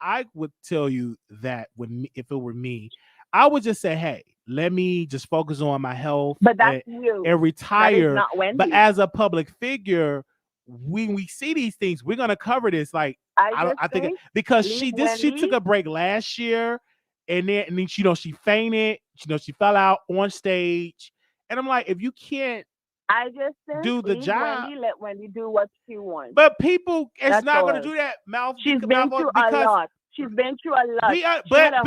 I would tell you that if it were me, I would just say, hey, let me just focus on my health But that's you. and retire. That is not Wendy. But as a public figure, when we see these things, we're gonna cover this. Like I think because she took a break last year, and then she fainted. She fell out on stage, and I'm like, if you can't. I just think do the job. Wendy, let Wendy do what she wants. But people, it's not going to do that. She's been through a lot. She's been through a lot. But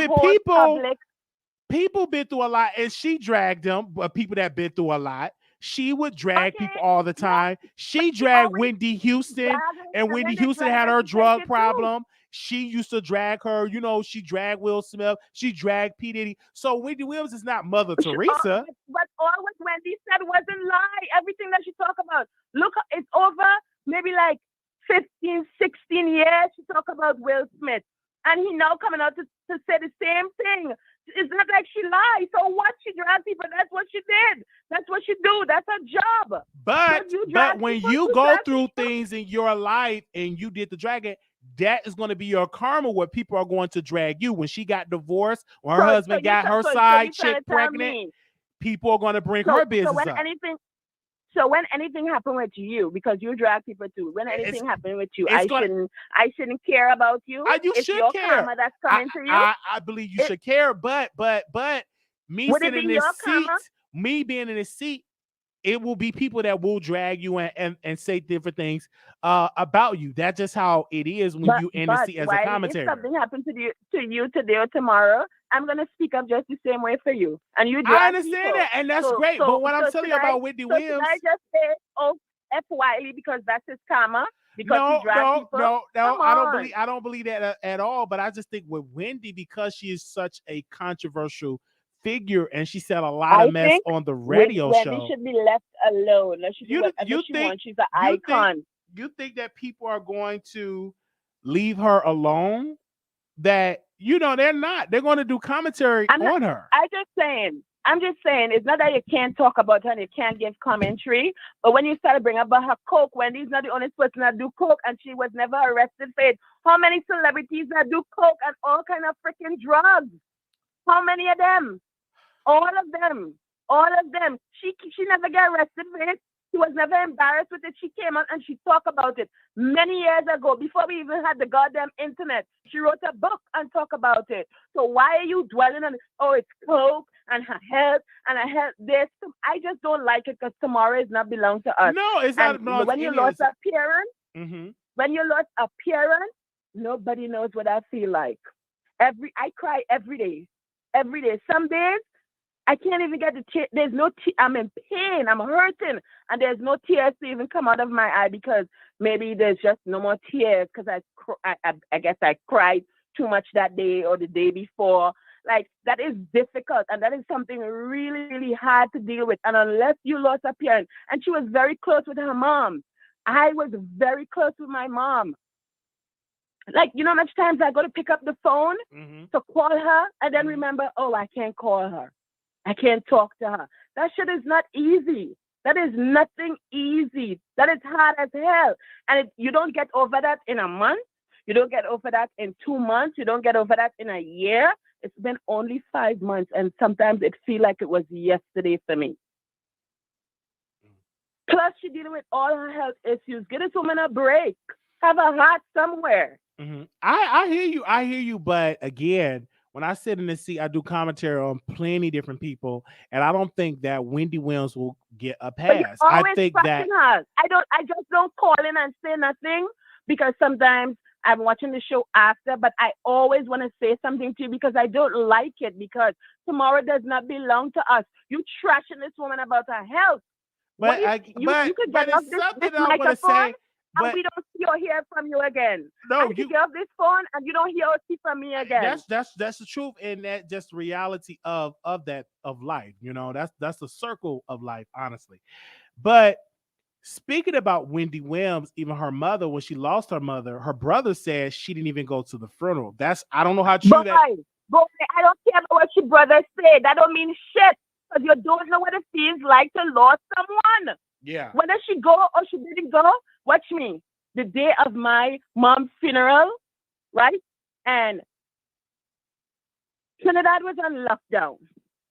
people been through a lot, and she dragged them. But people that been through a lot, she would drag people all the time. She dragged Wendy Houston, and Wendy Houston had her drug problem. She used to drag her, she dragged Will Smith, she dragged P. Diddy. So Wendy Williams is not Mother Teresa. But all what Wendy said wasn't lie. Everything that she talked about. Look, it's over maybe like 15, 16 years. She talked about Will Smith. And he now coming out to say the same thing. It's not like she lied. So what? She dragged people. That's what she did. That's what she do. That's her job. But when you go through things in your life and you did the dragging, that is going to be your karma where people are going to drag you. When she got divorced, when her husband got her side chick pregnant, people are going to bring her business up. So when anything happened with you, because you drag people too, when anything happened with you, I shouldn't care about you. You it's should your care. Karma that's coming to you. I believe you should care, but me sitting in this seat, me being in this seat, it will be people that will drag you and say different things about you. That's just how it is when you in the seat as a commentator. If something happened to you today or tomorrow, I'm gonna speak up just the same way for you. And you I understand that, and that's great. But what I'm telling you about Wendy Williams, I just say, F. Wiley, because that's his karma. No, I don't believe that at all. But I just think with Wendy, because she is such a controversial figure, and she said a lot of mess on the radio show. Wendy should be left alone. She do whatever she wants. She's an icon. You think that people are going to leave her alone? That they're not. They're going to do commentary on her. I'm just saying. It's not that you can't talk about her and you can't give commentary. But when you start to bring up about her coke, Wendy's not the only person that do coke, and she was never arrested for it. How many celebrities that do coke and all kind of freaking drugs? How many of them? All of them. She never got arrested for it. She was never embarrassed with it. She came out and she talked about it many years ago, before we even had the goddamn internet. She wrote a book and talked about it. So why are you dwelling on it? Oh, it's coke and her health and her health this. I just don't like it because tomorrow is not belong to us. No, it's not. When you lost appearance, nobody knows what I feel like. I cry every day. Some days I can't even get the tears. There's no I'm in pain. I'm hurting. And there's no tears to even come out of my eye because maybe there's just no more tears because I guess I cried too much that day or the day before. Like, that is difficult. And that is something really, really hard to deal with. And unless you lost a parent, and she was very close with her mom. I was very close with my mom. Like, how much times I go to pick up the phone to call her and then remember, I can't call her. I can't talk to her. That shit is not easy. That is nothing easy. That is hard as hell. And you don't get over that in a month. You don't get over that in 2 months. You don't get over that in a year. It's been only 5 months. And sometimes it feels like it was yesterday for me. Plus, she's dealing with all her health issues. Get this woman a break. Have a heart somewhere. I hear you. But again, when I sit in the seat, I do commentary on plenty different people, and I don't think that Wendy Williams will get a pass. I think that her. I just don't call in and say nothing because sometimes I'm watching the show after, but I always want to say something to you because I don't like it because tomorrow does not belong to us. You trashing this woman about her health. But you could get off this microphone. And we don't see or hear from you again. No, you get off this phone and you don't hear or see from me again. That's the truth, and that just reality of life. That's the circle of life, honestly. But speaking about Wendy Williams, even her mother, when she lost her mother, her brother said she didn't even go to the funeral. I don't know how true that. Boy, I don't care about what your brother said. That don't mean shit. because you don't know what it feels like to lose someone. Yeah. Whether she go or she didn't go, watch me. The day of my mom's funeral, right? And Trinidad was on lockdown.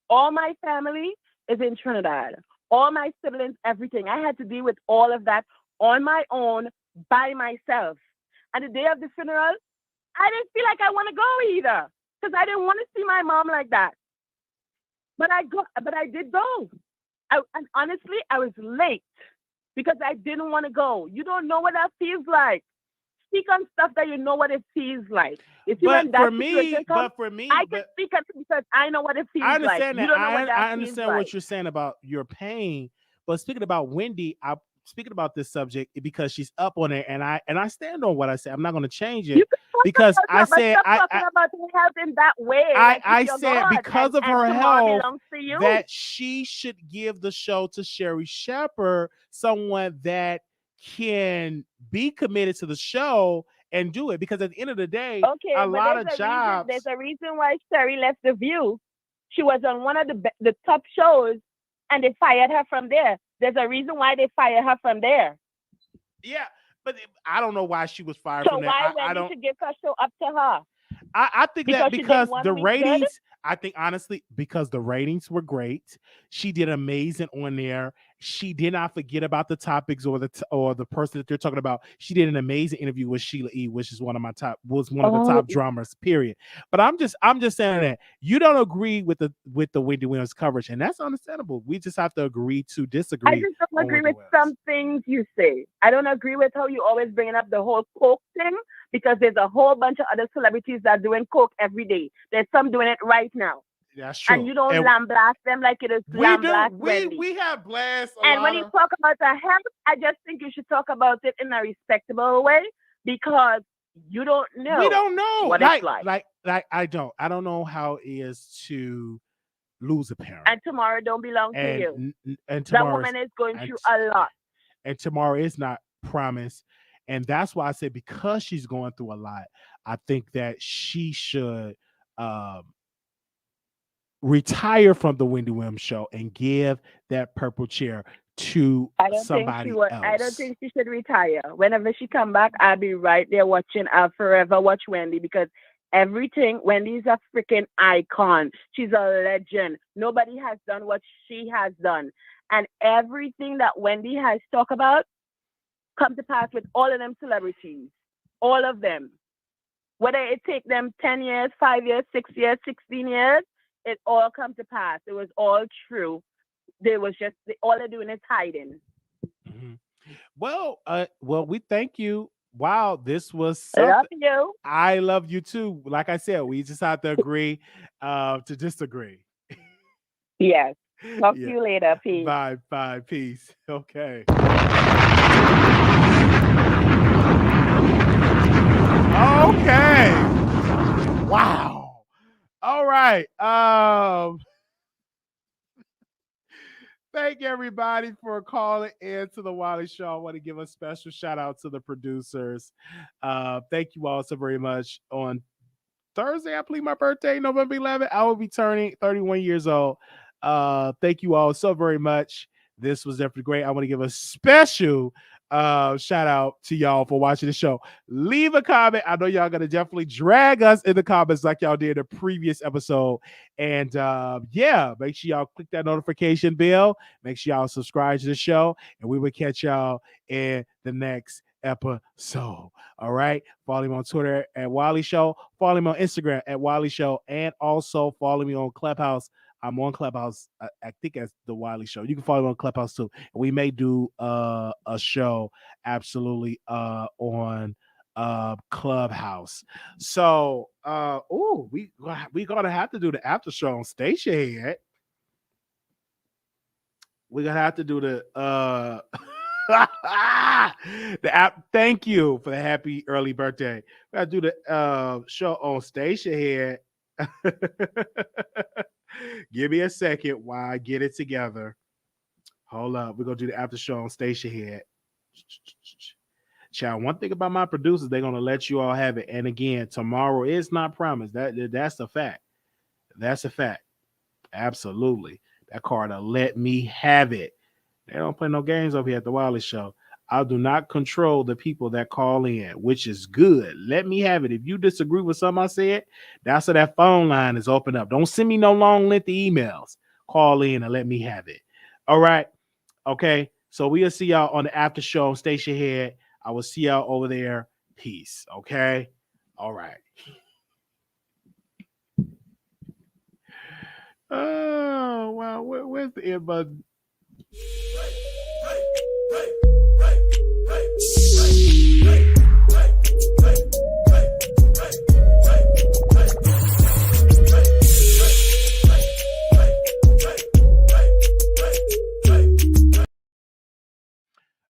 All my family is in Trinidad. All my siblings, everything. I had to deal with all of that on my own by myself. And the day of the funeral, I didn't feel like I want to go either because I didn't want to see my mom like that. But I did go. And honestly, I was late because I didn't want to go. You don't know what that feels like. Speak on stuff that you know what it feels like. You see, when that situation comes, I can speak on it because I know what it feels like. I understand that. You don't know what that I feels understand like. what you're saying about your pain, but speaking about Wendy, I'm speaking about this subject because she's up on it, and I stand on what I say. I'm not going to change it You can talk because about I her, but said stop talking about her health in that way. Like I it's your said God, because of her and tomorrow health belongs to you. that she should give the show to Sherry Shepherd, someone that can be committed to the show and do it. Because at the end of the day, Okay, a but lot of jobs. there's a reason why Sherry left The View. She was on one of the top shows, and they fired her from there. There's a reason why they fired her from there. Yeah, but I don't know why she was fired So from there. why I Wendy don't. should give her show up to her? I think that Because she did because one the week good? ratings, I think honestly, because the ratings were great, she did amazing on there. She did not forget about the topics or the person that they're talking about. She did an amazing interview with Sheila E., which is one of the top dramas. Period. But I'm just saying that you don't agree with the Wendy Williams coverage, and that's understandable. We just have to agree to disagree. I just don't agree with some things you say. I don't agree with how you always bringing up the whole coke thing, because there's a whole bunch of other celebrities that are doing coke every day. There's some doing it right now. That's true. And you don't lambaste them like it is lambaste Wendy. We have blast a and lot when you talk about the health, I just think you should talk about it in a respectable way, because you don't know. We don't know what it's like. I don't know how it is to lose a parent. And tomorrow don't belong to you. And that woman is going through a lot. And tomorrow is not promised. And that's why I say, because she's going through a lot, I think that she should retire from the Wendy Williams show and give that purple chair to somebody else. I don't think she should retire. Whenever she come back, I'll be right there watching. I'll forever watch Wendy, because everything, Wendy's a freaking icon. She's a legend. Nobody has done what she has done. And everything that Wendy has talked about come to pass with all of them celebrities. All of them. Whether it take them 10 years, 5 years, 6 years, 16 years, it all come to pass. It was all true. They was just, all they're doing is hiding. Mm-hmm. Well, we thank you. Wow, this was something. I love you. I love you too. Like I said, we just have to agree to disagree. Yes. Talk to you later. Peace. Bye. Peace. Okay. Okay. Wow. All right. Thank everybody for calling in to the Wiley Show. I want to give a special shout out to the producers. Thank you all so very much. On Thursday, I believe my birthday, November 11th, I will be turning 31 years old. Thank you all so very much. This was definitely great. I want to give a special shout out to y'all for watching the show. Leave a comment. I know y'all gonna definitely drag us in the comments like y'all did in the previous episode. And make sure y'all click that notification bell. Make sure y'all subscribe to the show, and we will catch y'all in the next episode. All right. Follow me on Twitter at Wiley Show. Follow me on Instagram at Wiley Show, and also follow me on Clubhouse. I'm on Clubhouse, I think as the Wiley Show. You can follow me on Clubhouse too. We may do a show absolutely on Clubhouse. So we gonna have to do the after show on Station Head. We're gonna have to do the the app. Thank you for the happy early birthday. We gotta do the show on Station Head. Give me a second while I get it together. Hold up. We're going to do the after show on Station Head. Child, one thing about my producers, they're going to let you all have it. And again, tomorrow is not promised. That's a fact. That's a fact. Absolutely. That card will let me have it. They don't play no games over here at the Wiley Show. I do not control the people that call in, which is good. Let me have it. If you disagree with something I said, that's why that phone line is open up. Don't send me no long lengthy emails. Call in and let me have it. All right. Okay. So we'll see y'all on the after show. Station Head. I will see y'all over there. Peace. Okay. All right. Oh, wow. Where's the earbud?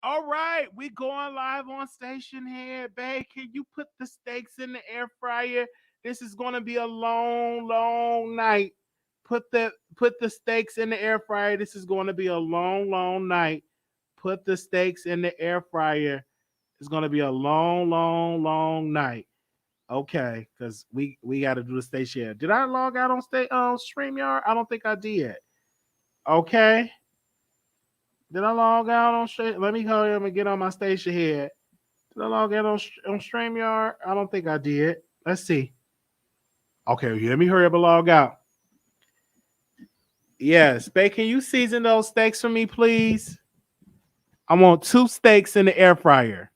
All right, we going live on Station Head, babe. Can you put the steaks in the air fryer? This is gonna be a long, long night. Put the steaks in the air fryer. This is gonna be a long, long night. Put the steaks in the air fryer. It's gonna be a long, long, long night. Okay, because we got to do the Station Head. Did I log out on StreamYard? I don't think I did. Okay. Did I log out on Stream? Let me hurry up and get on my Station Head. Did I log out on StreamYard? I don't think I did. Let's see. Okay, let me hurry up and log out. Yes, babe, can you season those steaks for me, please? I want 2 steaks in the air fryer.